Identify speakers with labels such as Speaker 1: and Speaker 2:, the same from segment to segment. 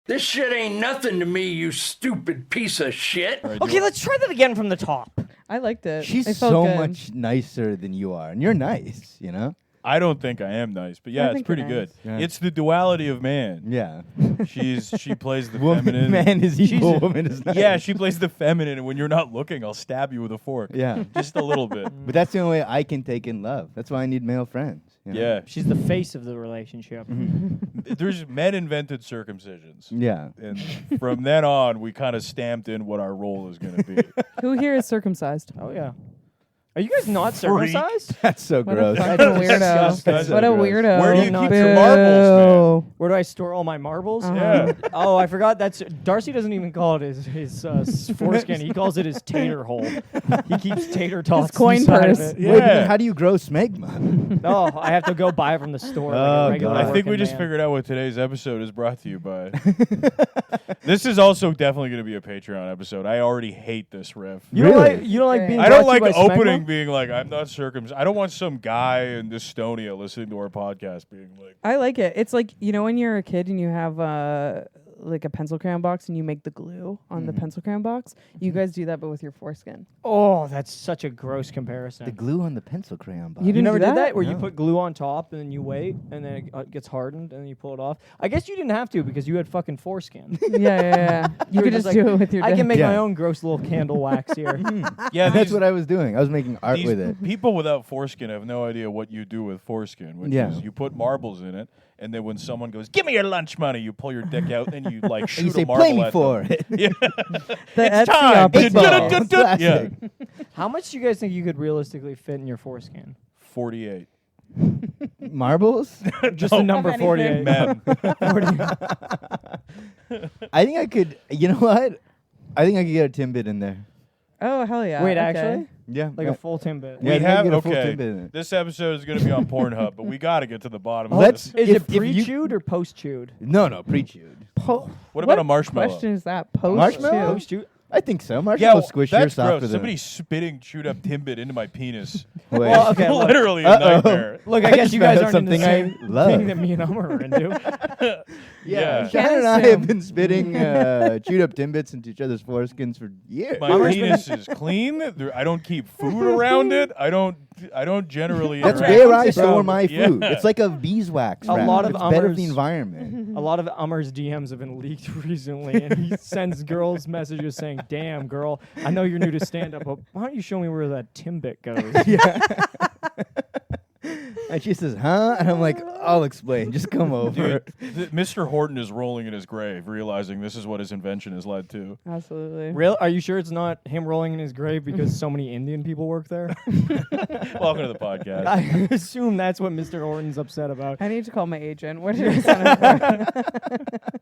Speaker 1: This shit ain't nothing to me, you stupid piece of shit.
Speaker 2: Right,
Speaker 3: Okay, let's try that again from the top.
Speaker 4: I liked it.
Speaker 5: She's
Speaker 4: It felt
Speaker 5: so
Speaker 4: good.
Speaker 5: much nicer than you are, and you're nice, you know?
Speaker 2: I don't think I am nice, but yeah, it's
Speaker 4: think
Speaker 2: pretty
Speaker 4: you're
Speaker 2: good.
Speaker 4: nice.
Speaker 5: Yeah.
Speaker 2: It's the duality of man.
Speaker 5: Yeah.
Speaker 2: She plays the
Speaker 5: Woman,
Speaker 2: feminine.
Speaker 5: man is evil, woman is nice.
Speaker 2: Yeah, she plays the feminine, and when you're not looking, I'll stab you with a fork.
Speaker 5: Yeah.
Speaker 2: Just a little bit.
Speaker 5: But that's the only way I can take in love. That's why I need male friends. you know?
Speaker 2: Yeah.
Speaker 3: She's the face of the relationship.
Speaker 2: There's men invented circumcisions.
Speaker 5: Yeah.
Speaker 2: And from then on, we kind of stamped in what our role is going to be.
Speaker 4: Who here is circumcised?
Speaker 3: Oh, yeah. Are you guys not circumcised?
Speaker 5: That's so
Speaker 4: What
Speaker 5: gross.
Speaker 4: a fucking weirdo.
Speaker 2: That's
Speaker 4: What a
Speaker 5: gross.
Speaker 4: weirdo.
Speaker 2: Where do you keep
Speaker 4: Boo.
Speaker 2: your marbles, man?
Speaker 3: Where do I store all my marbles?
Speaker 4: Uh-huh.
Speaker 2: Yeah.
Speaker 3: Oh, I forgot. That's Darcy doesn't even call it his foreskin. He calls it his tater hole. He keeps tater tots
Speaker 4: coin
Speaker 3: inside of
Speaker 4: purse.
Speaker 3: it.
Speaker 2: Yeah.
Speaker 5: Wait, but then how do you grow smegma?
Speaker 3: Oh, I have to go buy it from the store. like
Speaker 5: Oh,
Speaker 3: a regular
Speaker 5: God.
Speaker 2: I think we
Speaker 3: working
Speaker 2: just
Speaker 3: man.
Speaker 2: figured out what today's episode is brought to you by. This is also definitely going to be a Patreon episode. I already hate this riff.
Speaker 3: You don't
Speaker 5: Really?
Speaker 3: like you don't like
Speaker 4: Yeah.
Speaker 3: being.
Speaker 2: I don't
Speaker 3: brought
Speaker 2: like
Speaker 3: to you by
Speaker 2: opening
Speaker 3: Smegma?
Speaker 2: being like, I'm not circumcised. I don't want some guy in Estonia listening to our podcast being like,
Speaker 4: I like it. It's like, you know, when you're a kid and you have like a pencil crayon box and you make the glue on the pencil crayon box. You guys do that, but with your foreskin.
Speaker 3: Oh, that's such a gross comparison.
Speaker 5: The glue on the pencil crayon box.
Speaker 4: You
Speaker 3: You
Speaker 4: didn't
Speaker 3: never
Speaker 4: do
Speaker 3: did
Speaker 4: that?
Speaker 3: that? Where you
Speaker 5: No.
Speaker 3: put glue on top and then you wait and then it gets hardened and then you pull it off? I guess you didn't have to because you had fucking foreskin.
Speaker 4: yeah. You
Speaker 3: were
Speaker 4: could
Speaker 3: just
Speaker 4: just
Speaker 3: like,
Speaker 4: do it with your
Speaker 3: I
Speaker 4: dick.
Speaker 3: can make my
Speaker 5: Yeah.
Speaker 3: own gross little candle wax here.
Speaker 2: yeah,
Speaker 5: That's what I was doing. I was making art
Speaker 2: these
Speaker 5: with it.
Speaker 2: people without foreskin have no idea what you do with foreskin, which
Speaker 5: Yeah.
Speaker 2: is you put marbles in it, and then when someone goes, "Give me your lunch money," you pull your dick out and you like shoot
Speaker 5: And you say,
Speaker 2: a marble
Speaker 5: play me
Speaker 2: at
Speaker 5: for
Speaker 2: them.
Speaker 5: it.
Speaker 2: Yeah.
Speaker 4: The
Speaker 2: It's
Speaker 4: Etsy
Speaker 2: time.
Speaker 4: opposite.
Speaker 5: Ball.
Speaker 2: Yeah.
Speaker 5: Classic.
Speaker 3: How much do you guys think you could realistically fit in your foreskin?
Speaker 2: 48
Speaker 5: Marbles?
Speaker 3: Just the number
Speaker 4: anything.
Speaker 3: 48.
Speaker 2: men.
Speaker 3: 48.
Speaker 5: I think I could. You know what? I think I could get a Timbit in there.
Speaker 4: Oh, hell yeah.
Speaker 3: Wait,
Speaker 4: okay.
Speaker 3: actually?
Speaker 5: Yeah.
Speaker 3: Like
Speaker 5: yeah.
Speaker 3: a full Timbit.
Speaker 5: Yeah,
Speaker 2: We
Speaker 5: I think I
Speaker 2: have
Speaker 5: get a full
Speaker 2: okay.
Speaker 5: Timbit in it.
Speaker 2: This episode is going to be on Pornhub, but we got to get to the bottom of
Speaker 5: Let's-
Speaker 2: this.
Speaker 3: Is
Speaker 5: If
Speaker 3: it
Speaker 5: you-
Speaker 3: pre-chewed or post-chewed?
Speaker 5: No, pre-chewed.
Speaker 2: What about a marshmallow?
Speaker 4: Question is that post?
Speaker 5: Marshmallow?
Speaker 3: Post-chewed?
Speaker 5: I think so.
Speaker 2: Yeah,
Speaker 5: Marshmallow squish
Speaker 2: that's
Speaker 5: softer
Speaker 2: gross.
Speaker 5: than
Speaker 2: Somebody spitting chewed up Timbit into my penis.
Speaker 5: Wait.
Speaker 3: Well, okay, look.
Speaker 2: Literally a
Speaker 5: Uh-oh.
Speaker 2: nightmare.
Speaker 3: Look, I
Speaker 5: I
Speaker 3: guess
Speaker 5: just
Speaker 3: you guys
Speaker 5: found
Speaker 3: aren't into the
Speaker 5: something I
Speaker 3: same
Speaker 5: love.
Speaker 3: thing that me and Homer are into.
Speaker 2: Yeah.
Speaker 5: Shannon and I
Speaker 4: assume.
Speaker 5: have been spitting chewed up Timbits into each other's foreskins for years.
Speaker 2: My penis is clean. I don't keep food around it. I don't generally.
Speaker 5: That's
Speaker 2: interact
Speaker 5: where
Speaker 2: with
Speaker 5: I
Speaker 2: it.
Speaker 5: store my
Speaker 2: Yeah.
Speaker 5: food. It's like a beeswax
Speaker 3: A
Speaker 5: wrap.
Speaker 3: lot of
Speaker 5: it's better for
Speaker 3: Ummers-
Speaker 5: the environment.
Speaker 3: A lot of Ummer's DMs have been leaked recently, and he sends girls messages saying, "Damn, girl, I know you're new to stand-up, but why don't you show me where that Timbit goes?"
Speaker 5: And she says, huh? And I'm like, I'll explain. Just come over.
Speaker 2: Dude, Mr. Horton is rolling in his grave, realizing this is what his invention has led to.
Speaker 4: Absolutely.
Speaker 3: Real? Are you sure it's not him rolling in his grave because so many Indian people work there?
Speaker 2: Welcome to the podcast.
Speaker 3: I assume that's what Mr. Horton's upset about.
Speaker 4: I need to call my agent. What did I sign up for?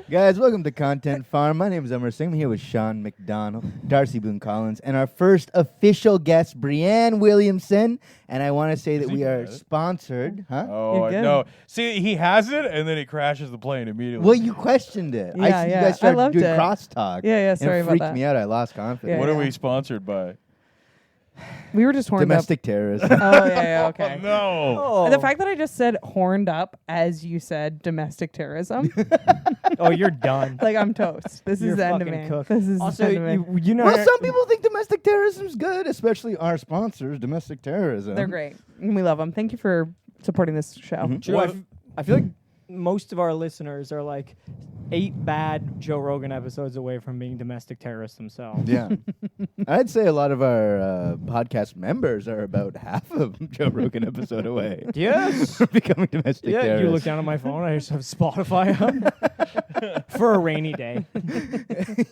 Speaker 5: Guys, welcome to Content Farm. My name is Emmer Singh. I'm here with Sean McDonald, Darcy Boone Collins, and our first official guest, Breanne Williamson. And I want to say that
Speaker 2: he
Speaker 5: we are
Speaker 2: good?
Speaker 5: sponsored. Huh?
Speaker 2: Oh,
Speaker 4: You're
Speaker 2: I
Speaker 4: good.
Speaker 2: know. See, he has it, and then he crashes the plane immediately.
Speaker 5: Well, you questioned it. I
Speaker 4: Yeah,
Speaker 5: see
Speaker 4: yeah.
Speaker 5: you guys
Speaker 4: I
Speaker 5: started
Speaker 4: loved
Speaker 5: doing
Speaker 4: it.
Speaker 5: crosstalk.
Speaker 4: Yeah, sorry
Speaker 5: and it
Speaker 4: about
Speaker 5: freaked
Speaker 4: that.
Speaker 5: me out. I lost confidence.
Speaker 4: Yeah,
Speaker 2: what are
Speaker 4: yeah.
Speaker 2: we sponsored by?
Speaker 4: We were just horned
Speaker 5: Domestic terrorism.
Speaker 4: up. Oh, yeah, okay.
Speaker 2: Oh, no.
Speaker 3: Oh,
Speaker 4: The fact that I just said horned up as you said domestic terrorism,
Speaker 3: oh, you're done.
Speaker 4: like I'm toast. This
Speaker 3: You're
Speaker 4: is the end of
Speaker 3: fucking
Speaker 4: me.
Speaker 3: cooked.
Speaker 4: This is
Speaker 3: Also,
Speaker 4: the end of me.
Speaker 3: you know,
Speaker 5: Well, some people think domestic terrorism's good, especially our sponsors, domestic terrorism.
Speaker 4: They're great. And we love them. Thank you for supporting this show.
Speaker 5: Mhm.
Speaker 3: True, I feel like most of our listeners are like 8 bad Joe Rogan episodes away from being domestic terrorists themselves.
Speaker 5: Yeah. I'd say a lot of our podcast members are about half of Joe Rogan episode away.
Speaker 3: Yes.
Speaker 5: from becoming domestic
Speaker 3: Yeah,
Speaker 5: terrorists.
Speaker 3: you look down at my phone. I just have Spotify on for a rainy day.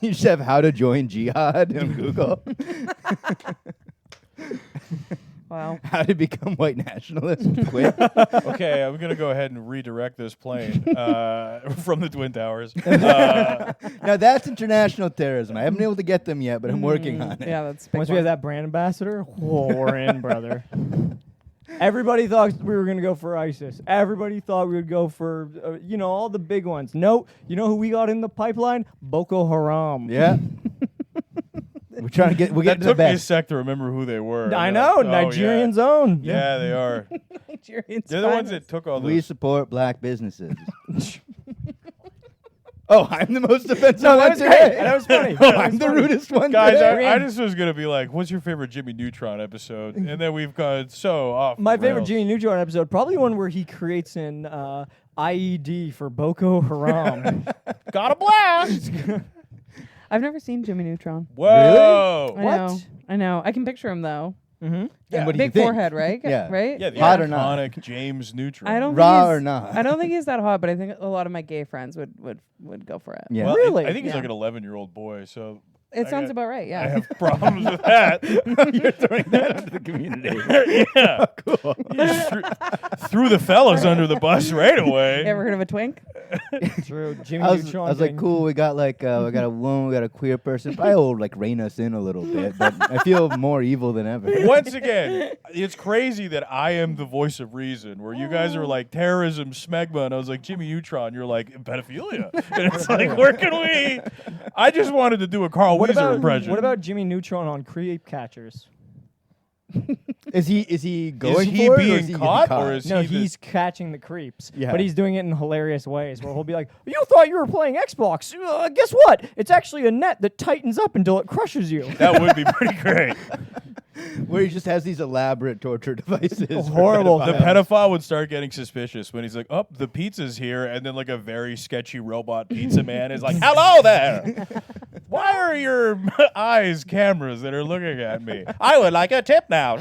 Speaker 5: You just have how to join jihad on Google.
Speaker 4: Wow.
Speaker 5: How to become white nationalist quick.
Speaker 2: Okay, I'm going to go ahead and redirect this plane from the Twin Towers.
Speaker 5: Now that's international terrorism. I haven't been able to get them yet, but I'm working on it.
Speaker 4: Yeah, that's big.
Speaker 3: Once we have that brand ambassador, whoa, we're in, brother. Everybody thought we were going to go for ISIS. Everybody thought we would go for, all the big ones. No, you know who we got in the pipeline? Boko Haram.
Speaker 5: Yeah. We're trying to get. We're
Speaker 2: That
Speaker 5: getting to the
Speaker 2: took me a
Speaker 5: best.
Speaker 2: sec to remember who they were.
Speaker 3: I
Speaker 2: I'm
Speaker 3: know,
Speaker 2: like, oh,
Speaker 3: Nigerian zone.
Speaker 2: Yeah, they are.
Speaker 4: Nigerians
Speaker 2: They're the ones
Speaker 4: finest.
Speaker 2: that took all
Speaker 5: We
Speaker 2: those.
Speaker 5: support black businesses. Oh, I'm the most offensive
Speaker 3: No,
Speaker 5: one
Speaker 3: that was
Speaker 5: today.
Speaker 3: great. That was funny.
Speaker 5: Oh, I'm the rudest one
Speaker 2: Guys,
Speaker 5: today.
Speaker 2: I just was gonna be like, "What's your favorite Jimmy Neutron episode?" And then we've gone so off.
Speaker 3: My
Speaker 2: the
Speaker 3: favorite
Speaker 2: rails.
Speaker 3: Jimmy Neutron episode, probably one where he creates an IED for Boko Haram.
Speaker 2: Got a blast.
Speaker 4: I've never seen Jimmy Neutron.
Speaker 2: Whoa.
Speaker 4: I know. I know. I can picture him though.
Speaker 3: Mm-hmm.
Speaker 2: Yeah.
Speaker 5: And what do you
Speaker 4: Big
Speaker 5: think?
Speaker 4: forehead, right?
Speaker 5: Yeah.
Speaker 4: Right?
Speaker 2: Yeah, the
Speaker 5: Hot or not?
Speaker 2: iconic James Neutron.
Speaker 4: I don't
Speaker 5: Raw
Speaker 4: think
Speaker 5: or
Speaker 4: he's,
Speaker 5: not?
Speaker 4: I don't think he's that hot, but I think a lot of my gay friends would go for it.
Speaker 5: Yeah.
Speaker 2: Well,
Speaker 3: Really?
Speaker 2: I think he's
Speaker 4: Yeah.
Speaker 2: like an 11-year-old boy, so
Speaker 4: It
Speaker 2: I
Speaker 4: sounds
Speaker 2: got-
Speaker 4: about right,
Speaker 2: I
Speaker 4: yeah.
Speaker 2: have problems with that.
Speaker 5: You're throwing that into the community.
Speaker 2: Yeah.
Speaker 5: Cool.
Speaker 2: You just threw the fellas under the bus right away.
Speaker 4: You ever heard of a twink?
Speaker 3: True. Jimmy
Speaker 5: I was
Speaker 3: Neutron.
Speaker 5: like,
Speaker 3: thing.
Speaker 5: cool. We got like we got a woman, we got a queer person. Probably will like rein us in a little bit, but I feel more evil than ever.
Speaker 2: Once again, it's crazy that I am the voice of reason, where you guys are like terrorism, smegma, and I was like Jimmy Neutron. You're like pedophilia, and it's like, where can we? I just wanted to do a Carl Weezer impression.
Speaker 3: What about Jimmy Neutron on Creep Catchers?
Speaker 5: Is he going
Speaker 2: he
Speaker 5: for it, or
Speaker 2: being
Speaker 5: is he
Speaker 2: caught,
Speaker 5: getting
Speaker 2: or is
Speaker 3: No,
Speaker 2: he the-
Speaker 3: he's catching the creeps.
Speaker 5: Yeah.
Speaker 3: But he's doing it in hilarious ways where he'll be like, "You thought you were playing Xbox. Guess what? It's actually a net that tightens up until it crushes you."
Speaker 2: That would be pretty great.
Speaker 5: where he just has these elaborate torture devices? for
Speaker 3: Horrible.
Speaker 2: The
Speaker 5: pedophiles.
Speaker 2: pedophile would start getting suspicious when he's like, "Oh, the pizza's here," and then like a very sketchy robot pizza man is like, "Hello there. Why are your eyes cameras that are looking at me? I would like a tip now."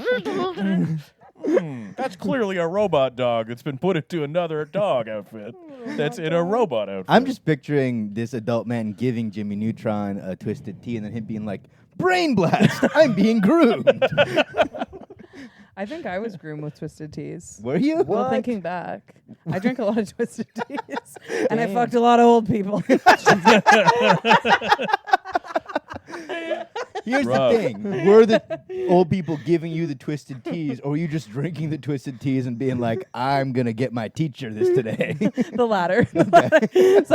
Speaker 2: That's clearly a robot dog that's been put into another dog outfit that's in a robot outfit.
Speaker 5: I'm just picturing this adult man giving Jimmy Neutron a twisted tea, and then him being like, "Brain blast! I'm being groomed."
Speaker 4: I think I was groomed with Twisted Teas.
Speaker 5: Were you?
Speaker 4: Well, thinking back, I drank a lot of Twisted Teas, and I fucked a lot of old people.
Speaker 5: Here's
Speaker 2: Rough.
Speaker 5: the thing: were the old people giving you the twisted teas, or were you just drinking the twisted teas and being like, "I'm gonna get my teacher this today"?
Speaker 4: The latter. So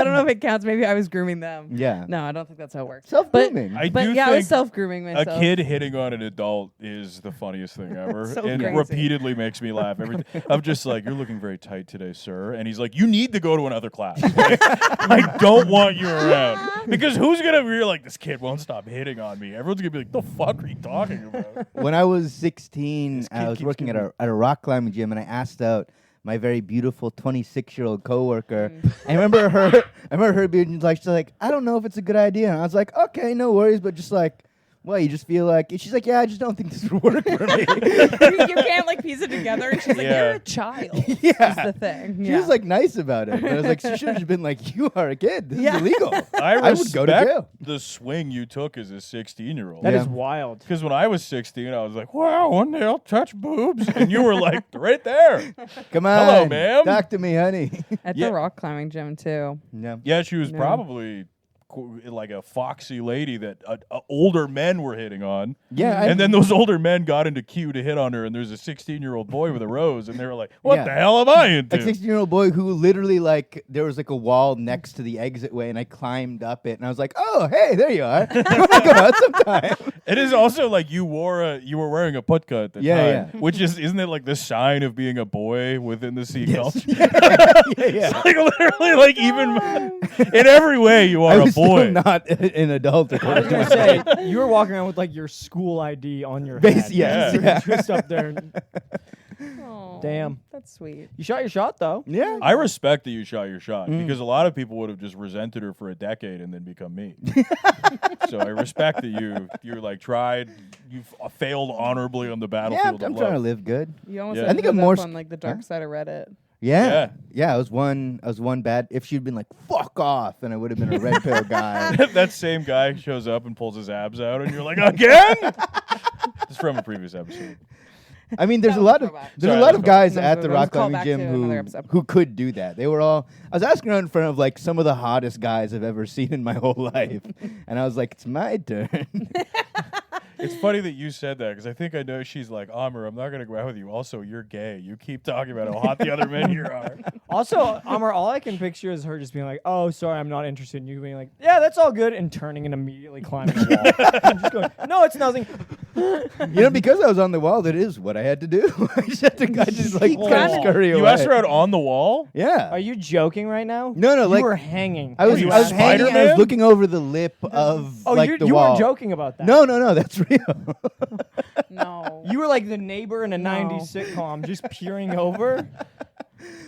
Speaker 4: I don't know if it counts. Maybe I was grooming them.
Speaker 5: Yeah.
Speaker 4: No, I don't think that's how it works.
Speaker 5: Self-grooming.
Speaker 2: I
Speaker 4: But
Speaker 2: do
Speaker 4: yeah, I
Speaker 2: think
Speaker 4: was self-grooming
Speaker 2: a
Speaker 4: myself.
Speaker 2: kid hitting on an adult is the funniest thing ever,
Speaker 4: So
Speaker 2: and
Speaker 4: crazy.
Speaker 2: repeatedly makes me laugh. I'm just like, "You're looking very tight today, sir," and he's like, "You need to go to another class. Like, I don't want you around because who's gonna be like, this kid won't stop hitting on me? Everyone's gonna be like, the fuck are you talking about?"
Speaker 5: When I was 16,
Speaker 2: This kid
Speaker 5: I was
Speaker 2: keeps
Speaker 5: working at a rock climbing gym, and I asked out my very beautiful 26-year-old coworker. I remember her being like, she's like, "I don't know if it's a good idea." And I was like, "Okay, no worries," but just like, "Well, you just feel like," she's like, "Yeah, I just don't think this would work for me."
Speaker 4: you can't like piece it together. And she's like,
Speaker 2: Yeah.
Speaker 4: "You're a child."
Speaker 5: Yeah.
Speaker 4: Is the thing.
Speaker 5: She was like nice about it, but I was like, she should have just been like, "You are a kid. This
Speaker 4: Yeah.
Speaker 5: is illegal."
Speaker 2: I
Speaker 5: I would go to
Speaker 2: respect
Speaker 5: jail.
Speaker 2: the swing you took as a 16-year-old.
Speaker 3: That
Speaker 5: Yeah.
Speaker 3: is wild.
Speaker 2: Because when I was 16, I was like, "Wow, one day I'll touch boobs," and you were like, "Right there."
Speaker 5: Come on,
Speaker 2: Hello, ma'am.
Speaker 5: talk to me, honey.
Speaker 4: At
Speaker 2: Yeah.
Speaker 4: the rock climbing gym too.
Speaker 5: Yeah.
Speaker 2: Yeah, she was
Speaker 4: No.
Speaker 2: probably like a foxy lady that older men were hitting on.
Speaker 5: Yeah,
Speaker 2: And then those older men got into queue to hit on her, and there's a 16-year-old boy with a rose, and they were like, "What
Speaker 5: Yeah.
Speaker 2: the hell am I into?"
Speaker 5: a 16-year-old boy who literally like there was like a wall next to the exit way, and I climbed up it, and I was like, "Oh, hey, there you are. You want to go out sometime?"
Speaker 2: It is also like you were wearing a putka at the
Speaker 5: Yeah,
Speaker 2: time, which isn't it like the sign of being a boy within the Sikh culture?
Speaker 5: yeah.
Speaker 2: Like literally, like even in every way, you
Speaker 5: I
Speaker 2: are a
Speaker 5: was still
Speaker 2: boy.
Speaker 5: not an adult.
Speaker 3: I was gonna say you were walking around with like your school ID on your
Speaker 5: Base-
Speaker 3: head.
Speaker 5: yes,
Speaker 3: You were
Speaker 5: yeah.
Speaker 3: just up there. And
Speaker 4: Aw,
Speaker 3: Damn.
Speaker 4: that's sweet.
Speaker 3: you shot your shot though.
Speaker 5: Yeah.
Speaker 2: I respect that you shot your shot
Speaker 5: Mm.
Speaker 2: because a lot of people would have just resented her for a decade and then become me. So I respect that you like tried, failed honorably on the
Speaker 5: Yeah,
Speaker 2: battlefield.
Speaker 5: I'm
Speaker 2: of
Speaker 5: trying to
Speaker 2: love.
Speaker 5: live good.
Speaker 4: You almost
Speaker 2: Yeah.
Speaker 5: I think
Speaker 4: ended
Speaker 5: I'm
Speaker 4: up
Speaker 5: more
Speaker 4: on like the dark side of Reddit.
Speaker 5: Yeah.
Speaker 2: Yeah.
Speaker 5: I was one bad. If she'd been like, "Fuck off," then I would have been a red pill guy.
Speaker 2: That same guy shows up and pulls his abs out, and you're like, "Again?" It's from a previous episode.
Speaker 5: I mean, there's
Speaker 4: That
Speaker 5: a
Speaker 4: was
Speaker 5: lot of
Speaker 4: throwback.
Speaker 5: there's
Speaker 2: Sorry,
Speaker 5: a lot of
Speaker 2: that's
Speaker 5: guys
Speaker 4: No,
Speaker 5: at
Speaker 4: it
Speaker 5: the
Speaker 4: was
Speaker 5: rock
Speaker 4: a callback
Speaker 5: climbing gym
Speaker 4: to another episode.
Speaker 5: who could do that. They were all. I was asking around in front of like some of the hottest guys I've ever seen in my whole life, and I was like, "It's my turn."
Speaker 2: It's funny that you said that because I think I know she's like, "Amr, I'm not going to go out with you. Also, you're gay. You keep talking about how hot the other men here are."
Speaker 3: Also, Amar, all I can picture is her just being like, "Oh, sorry, I'm not interested." And you being like, "Yeah, that's all good," and turning and immediately climbing the wall. I'm just going, "No, it's nothing."
Speaker 5: Because I was on the wall, that is what I had to do. I just like
Speaker 4: kinda-
Speaker 5: scurry away.
Speaker 2: You asked her out on the wall?
Speaker 5: Yeah.
Speaker 3: Are you joking right now?
Speaker 5: No,
Speaker 3: You
Speaker 5: like
Speaker 3: were hanging.
Speaker 5: I was,
Speaker 2: you
Speaker 5: I was hanging. I
Speaker 2: Spider-Man?
Speaker 5: was looking over the lip of
Speaker 3: Oh,
Speaker 5: like the
Speaker 3: you
Speaker 5: wall.
Speaker 3: weren't joking about that.
Speaker 5: No, that's real.
Speaker 4: No.
Speaker 3: You were like the neighbor in a
Speaker 4: No.
Speaker 3: 90s sitcom just peering over.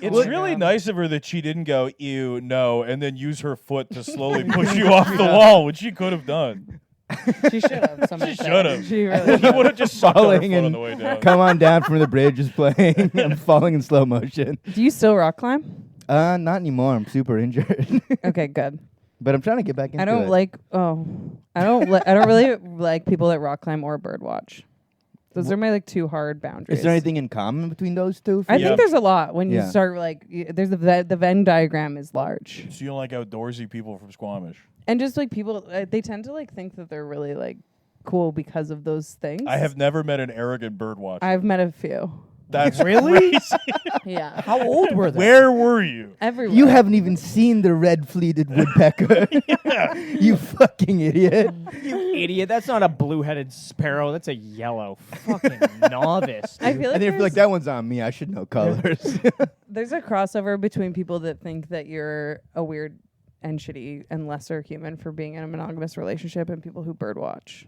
Speaker 2: It's really nice of her that she didn't go, ew, no, and then use her foot to slowly push you off the wall, which she could have done.
Speaker 4: She should have.
Speaker 2: She should have.
Speaker 4: She really
Speaker 2: He would have just sucked on her
Speaker 5: Falling
Speaker 2: foot on
Speaker 5: and
Speaker 2: the way down.
Speaker 5: Come on down from the bridge is playing. I'm falling in slow motion.
Speaker 4: Do you still rock climb?
Speaker 5: Not anymore. I'm super injured.
Speaker 4: Okay, good.
Speaker 5: But I'm trying to get back into
Speaker 4: I don't
Speaker 5: it.
Speaker 4: like. Oh, I don't. I don't really like people that rock climb or bird watch. Those are my like two hard boundaries.
Speaker 5: Is there anything in common between those two? for
Speaker 4: I
Speaker 5: you?
Speaker 4: think there's a lot when you
Speaker 5: Yeah.
Speaker 4: start like. There's the Venn diagram is large,
Speaker 2: So you don't like outdoorsy people from Squamish?
Speaker 4: and just like people, they tend to like think that they're really like cool because of those things.
Speaker 2: I have never met an arrogant bird watcher.
Speaker 4: I've met a few.
Speaker 2: That's
Speaker 3: Really?
Speaker 2: crazy.
Speaker 4: Yeah,
Speaker 3: How old were they?
Speaker 2: Where were you?
Speaker 4: everywhere.
Speaker 5: You haven't even seen the red-fleeted woodpecker. You fucking idiot.
Speaker 3: You idiot. That's not a blue-headed sparrow. That's a yellow fucking novice.
Speaker 4: I
Speaker 3: dude.
Speaker 4: feel
Speaker 5: I
Speaker 4: like
Speaker 5: think
Speaker 4: there's,
Speaker 5: that one's on me. I should know colors.
Speaker 4: there's a crossover between people that think that you're a weird and shitty and lesser human for being in a monogamous relationship and people who birdwatch.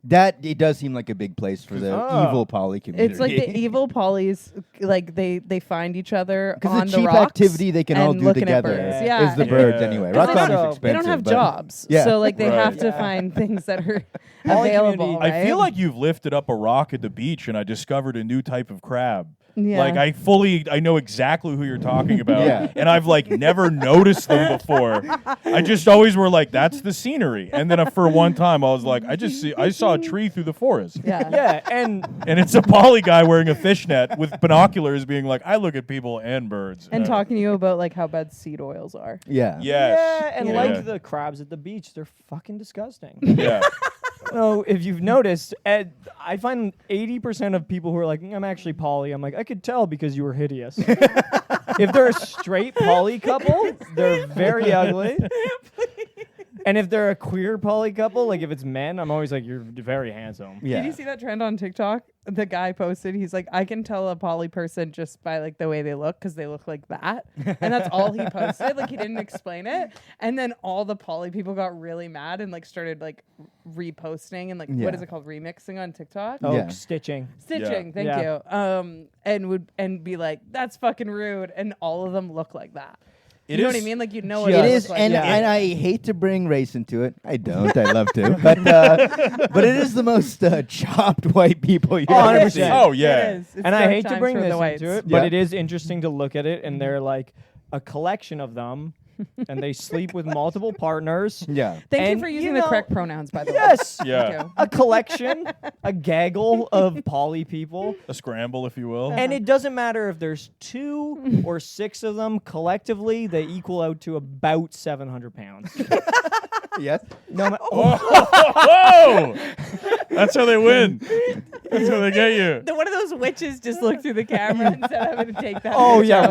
Speaker 5: That it does seem like a big place for the
Speaker 3: Oh.
Speaker 5: evil poly community.
Speaker 4: It's like the evil polys, like they find each other
Speaker 5: because
Speaker 4: on
Speaker 5: the
Speaker 4: the
Speaker 5: cheap
Speaker 4: rocks
Speaker 5: activity they can all
Speaker 4: and
Speaker 5: do
Speaker 4: looking at
Speaker 5: together
Speaker 4: birds. Yeah.
Speaker 5: is the
Speaker 4: And-
Speaker 5: birds
Speaker 2: Yeah.
Speaker 5: anyway.
Speaker 4: 'Cause
Speaker 5: Rock
Speaker 4: they
Speaker 5: climbing's
Speaker 4: don't-
Speaker 5: expensive.
Speaker 4: They don't have
Speaker 5: but-
Speaker 4: jobs,
Speaker 5: Yeah.
Speaker 4: so like they
Speaker 2: Right.
Speaker 4: have to
Speaker 3: Yeah.
Speaker 4: find things that are
Speaker 3: Poly
Speaker 4: available.
Speaker 3: community.
Speaker 4: Right?
Speaker 2: I feel like you've lifted up a rock at the beach and I discovered a new type of crab.
Speaker 4: Yeah.
Speaker 2: Like I know exactly who you're talking about.
Speaker 5: Yeah.
Speaker 2: And I've like never noticed them before. I just always were like, that's the scenery. And then for one time I was like, I saw a tree through the forest.
Speaker 4: yeah.
Speaker 3: Yeah, and
Speaker 2: And it's a poly guy wearing a fishnet with binoculars being like, I look at people and birds.
Speaker 4: And talking to you about like how bad seed oils are.
Speaker 5: Yeah.
Speaker 2: Yes.
Speaker 3: yeah, and
Speaker 4: Yeah.
Speaker 3: like the crabs at the beach, they're fucking disgusting.
Speaker 2: Yeah.
Speaker 3: So if you've noticed, I find 80% of people who are like, I'm actually poly, I'm like, I could tell because you were hideous. If they're a straight poly couple, they're very ugly. And if they're a queer poly couple, like if it's men, I'm always like, you're very handsome.
Speaker 5: Yeah.
Speaker 4: Did you see that trend on TikTok? The guy posted, he's like, I can tell a poly person just by like the way they look because they look like that. And that's all he posted. Like he didn't explain it. And then all the poly people got really mad and like started like reposting and like,
Speaker 5: Yeah.
Speaker 4: what is it called? Remixing on TikTok?
Speaker 3: Oh,
Speaker 5: Yeah.
Speaker 3: stitching.
Speaker 4: Stitching, thank
Speaker 3: Yeah.
Speaker 4: you. And be like, that's fucking rude. And all of them look like that.
Speaker 2: It
Speaker 4: You know what I
Speaker 2: is-
Speaker 4: mean? Like you know what
Speaker 5: It
Speaker 4: it
Speaker 5: is,
Speaker 4: looks like.
Speaker 5: and,
Speaker 3: Yeah.
Speaker 5: and I hate to bring race into it. I don't. I love to, but it is the most chopped white people you
Speaker 3: Oh,
Speaker 5: ever
Speaker 3: 100%.
Speaker 5: see.
Speaker 2: Oh, yeah.
Speaker 4: It is. It's
Speaker 3: And I
Speaker 4: dark
Speaker 3: hate to
Speaker 4: times
Speaker 3: bring
Speaker 4: for
Speaker 3: this
Speaker 4: the whites.
Speaker 3: into it,
Speaker 5: Yeah.
Speaker 3: but it is interesting to look at it, and they're like a collection of them, and they sleep with multiple partners.
Speaker 5: Yeah.
Speaker 4: Thank you
Speaker 3: And,
Speaker 4: for
Speaker 3: you
Speaker 4: using the
Speaker 3: know-
Speaker 4: correct pronouns, by the way.
Speaker 3: Yes.
Speaker 2: Yeah.
Speaker 4: Thank you.
Speaker 3: A collection, a gaggle of poly people.
Speaker 2: A scramble, if you will.
Speaker 3: And it doesn't matter if there's 2 or 6 of them. Collectively, they equal out to about 700 pounds.
Speaker 5: Yes.
Speaker 3: No,
Speaker 2: Whoa! That's how they win. That's how they get you.
Speaker 4: One of those witches just looked through the camera and said, I'm going to take that.
Speaker 3: oh
Speaker 4: bitch
Speaker 3: yeah,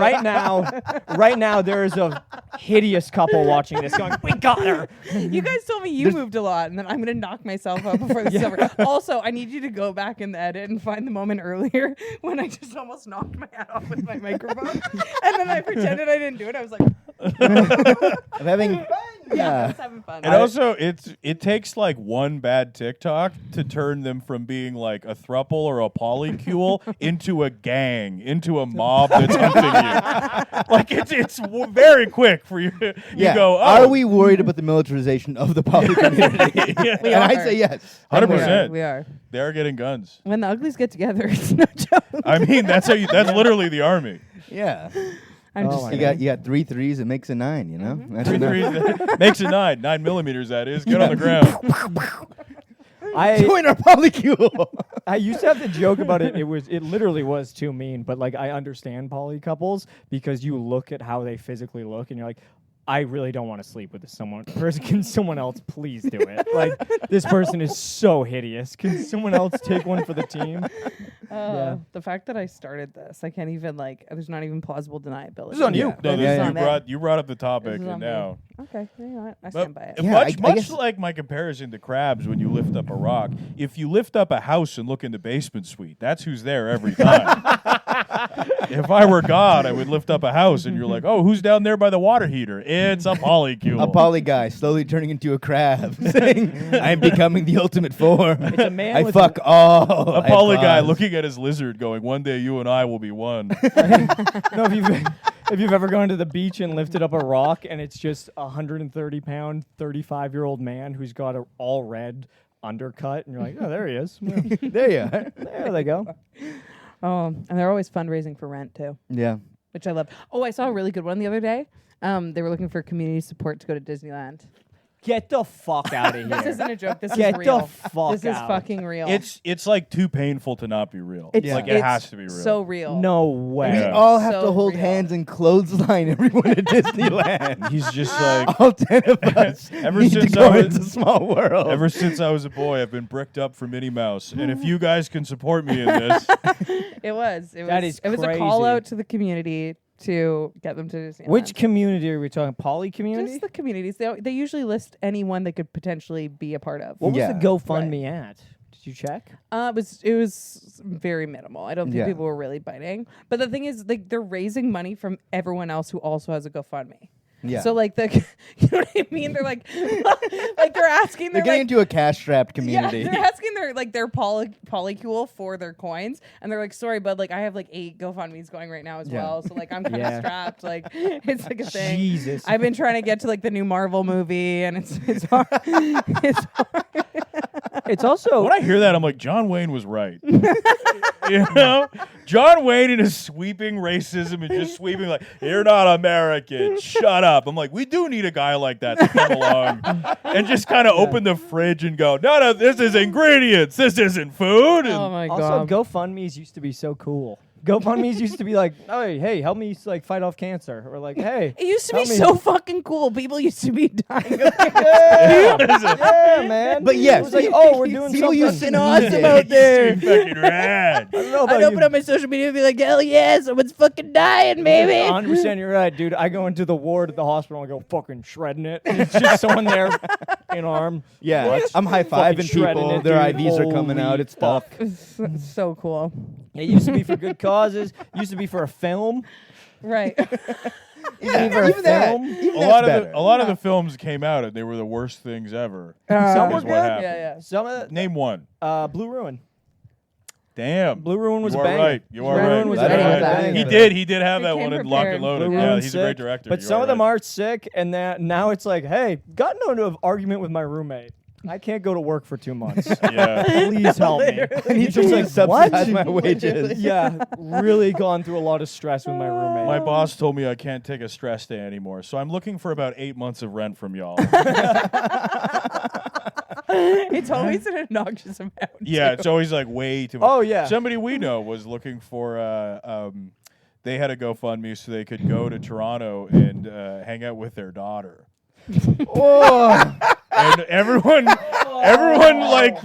Speaker 4: out."
Speaker 3: right now there is a hideous couple watching this going, we got her.
Speaker 4: You guys told me you moved a lot, and then I'm going to knock myself out before this is over. Also, I need you to go back in the edit and find the moment earlier when I just almost knocked my hat off with my microphone. And then I pretended I didn't do it. I was like,
Speaker 5: I'm having fun.
Speaker 4: yeah, I was having fun.
Speaker 2: And also, it takes like one bad TikTok to turn them from being like a throuple or a polycule into a gang, into a mob that's hunting you. Like it's very quick for you. You
Speaker 5: Yeah.
Speaker 2: go, oh,
Speaker 5: Are we worried about the militarization of the poly community?
Speaker 4: We
Speaker 5: and
Speaker 4: are.
Speaker 5: I say yes.
Speaker 2: 100%.
Speaker 4: We are.
Speaker 2: They are getting guns.
Speaker 4: When the uglies get together, it's no joke.
Speaker 2: I mean, that's literally the army.
Speaker 5: Yeah.
Speaker 4: I'm
Speaker 3: Oh
Speaker 4: just
Speaker 3: my
Speaker 5: You got 3 3s, it makes a 9. You know. That's
Speaker 2: Three
Speaker 5: enough.
Speaker 2: threes makes a 9 millimeters. That is. Get on the ground.
Speaker 5: Join our polycule.
Speaker 3: I used to have to joke about it. It literally was too mean, but like I understand poly couples because you look at how they physically look and you're like, I really don't want to sleep with this person. Can someone else please do it? Like this person is so hideous. Can someone else take one for the team?
Speaker 4: The fact that I started this, I can't even there's not even plausible deniability.
Speaker 3: This is on you.
Speaker 5: Yeah.
Speaker 2: No,
Speaker 4: This is
Speaker 2: you
Speaker 4: on me.
Speaker 2: brought up the topic,
Speaker 4: This is
Speaker 2: and
Speaker 4: on me.
Speaker 2: now.
Speaker 4: Okay, you know what? I
Speaker 2: But
Speaker 4: stand by it.
Speaker 5: Yeah,
Speaker 2: much
Speaker 5: I guess-
Speaker 2: like my comparison to crabs when you lift up a rock, if you lift up a house and look in the basement suite, that's who's there every time. If I were God, I would lift up a house and you're like, oh, who's down there by the water heater? It's a polycule.
Speaker 5: A poly guy slowly turning into a crab, saying, "I'm becoming the ultimate form.
Speaker 3: It's a man
Speaker 5: I
Speaker 3: with
Speaker 5: fuck all."
Speaker 2: A
Speaker 5: I
Speaker 2: poly guy
Speaker 5: pause."
Speaker 2: looking at his lizard going, one day you and I will be one.
Speaker 3: No, if you've ever gone to the beach and lifted up a rock and it's just a 130-pound, 35-year-old man who's got an all red undercut, and you're like, oh, there he is. Well,
Speaker 5: There you are.
Speaker 3: there they go.
Speaker 4: And they're always fundraising for rent too,
Speaker 5: Yeah.
Speaker 4: which I love. Oh, I saw a really good one the other day. They were looking for community support to go to Disneyland.
Speaker 3: Get the fuck out of
Speaker 4: This
Speaker 3: here.
Speaker 4: isn't a joke. This
Speaker 3: Get
Speaker 4: is real.
Speaker 3: the fuck
Speaker 4: This is
Speaker 3: out.
Speaker 4: fucking real.
Speaker 2: It's like too painful to not be real.
Speaker 4: It's
Speaker 2: like
Speaker 4: it's
Speaker 2: it has to be real.
Speaker 4: So real.
Speaker 3: No
Speaker 5: We
Speaker 3: way.
Speaker 2: Yeah.
Speaker 5: all have
Speaker 4: So
Speaker 5: to hold
Speaker 4: real.
Speaker 5: hands and clothesline everyone at Disneyland.
Speaker 2: He's just like
Speaker 5: All 10 of us
Speaker 2: Ever
Speaker 5: need to
Speaker 2: since
Speaker 5: go
Speaker 2: I was-
Speaker 5: into small world.
Speaker 2: ever since I was a boy, I've been bricked up for Minnie Mouse, and if you guys can support me in this,
Speaker 4: It was. It was.
Speaker 3: That is
Speaker 4: It was a
Speaker 3: crazy.
Speaker 4: call out to the community to get them to Disneyland.
Speaker 3: Which community are we talking? Poly community?
Speaker 4: Just the communities. They usually list anyone they could potentially be a part of.
Speaker 3: What was
Speaker 5: Yeah.
Speaker 3: the GoFundMe at? Did you check?
Speaker 4: It was very minimal. I don't think
Speaker 5: Yeah.
Speaker 4: people were really biting. But the thing is, they're raising money from everyone else who also has a GoFundMe.
Speaker 5: Yeah.
Speaker 4: So you know what I mean? They're like they're asking.
Speaker 5: They're getting into a cash-strapped community.
Speaker 4: Yeah, they're asking their polycule for their coins, and they're like, sorry, but I have 8 GoFundMes going right now as
Speaker 5: Yeah.
Speaker 4: well, so I'm kind of
Speaker 3: Yeah.
Speaker 4: strapped. It's a thing.
Speaker 3: Jesus.
Speaker 4: I've been trying to get to the new Marvel movie, and it's hard. It's hard.
Speaker 3: It's also
Speaker 2: when I hear that, I'm like, John Wayne was right. You know, John Wayne and his sweeping racism and just sweeping you're not American, shut up. I'm like, we do need a guy like that to come along and just kind of open the fridge and go, no, this is ingredients, this isn't food.
Speaker 4: Oh my
Speaker 3: also
Speaker 4: god.
Speaker 3: GoFundMes used to be so cool. GoFundMes used to be like, oh, hey, help me fight off cancer, or hey.
Speaker 4: It used to be
Speaker 3: help me-
Speaker 4: so fucking cool. People used to be dying.
Speaker 3: Yeah, man.
Speaker 5: But yes,
Speaker 3: it was like, oh, we're doing
Speaker 5: people
Speaker 3: something.
Speaker 5: used to
Speaker 4: awesome
Speaker 5: need
Speaker 4: out
Speaker 5: it.
Speaker 4: there.
Speaker 2: Fucking rad.
Speaker 3: I don't know about
Speaker 4: I'd
Speaker 3: you.
Speaker 4: open up my social media and be like, hell yeah, someone's fucking dying, baby.
Speaker 3: 100% you're right, dude. I go into the ward at the hospital and go fucking shredding it. And it's just someone there in arm.
Speaker 5: Yeah,
Speaker 3: What?
Speaker 5: I'm high-fiving
Speaker 3: Fucking shredding
Speaker 5: people.
Speaker 3: it,
Speaker 5: Their
Speaker 3: dude.
Speaker 5: IVs are coming
Speaker 3: Holy
Speaker 5: out. It's tough.
Speaker 4: It's so cool.
Speaker 3: It used to be for good causes. Used to be for a film.
Speaker 4: Right.
Speaker 5: Yeah,
Speaker 3: for a
Speaker 5: even that.
Speaker 3: film.
Speaker 5: Even
Speaker 2: A
Speaker 5: that's
Speaker 2: lot
Speaker 5: better.
Speaker 2: of the films came out and they were the worst things ever.
Speaker 3: Some were
Speaker 2: is what
Speaker 3: good.
Speaker 2: happened.
Speaker 4: Yeah.
Speaker 3: Some of
Speaker 2: Name one.
Speaker 3: Blue Ruin.
Speaker 2: Damn.
Speaker 3: Blue Ruin was
Speaker 2: you
Speaker 3: a
Speaker 2: are
Speaker 3: banger.
Speaker 2: right. You are
Speaker 3: Blue
Speaker 2: right.
Speaker 3: Ruin was
Speaker 5: a banger.
Speaker 2: He did have
Speaker 4: They
Speaker 2: that
Speaker 4: came
Speaker 2: one in Lock and
Speaker 4: prepared.
Speaker 2: Loaded.
Speaker 3: Blue
Speaker 2: Yeah,
Speaker 3: Ruin's
Speaker 2: he's a great
Speaker 3: sick,
Speaker 2: director.
Speaker 3: But
Speaker 2: You
Speaker 3: some
Speaker 2: are
Speaker 3: of them
Speaker 2: right.
Speaker 3: are sick, and now it's like, hey, got into an argument with my roommate. I can't go to work for 2 months.
Speaker 2: Yeah.
Speaker 3: Please help me.
Speaker 5: I need to subsidize my wages.
Speaker 3: Yeah, really gone through a lot of stress with my roommate.
Speaker 2: My boss told me I can't take a stress day anymore, so I'm looking for about 8 months of rent from y'all.
Speaker 4: It's always an obnoxious amount.
Speaker 2: Yeah,
Speaker 4: too.
Speaker 2: it's always way too much.
Speaker 3: Oh, yeah.
Speaker 2: Somebody we know was looking for. They had a GoFundMe so they could go to Toronto and hang out with their daughter.
Speaker 5: Oh,
Speaker 2: And everyone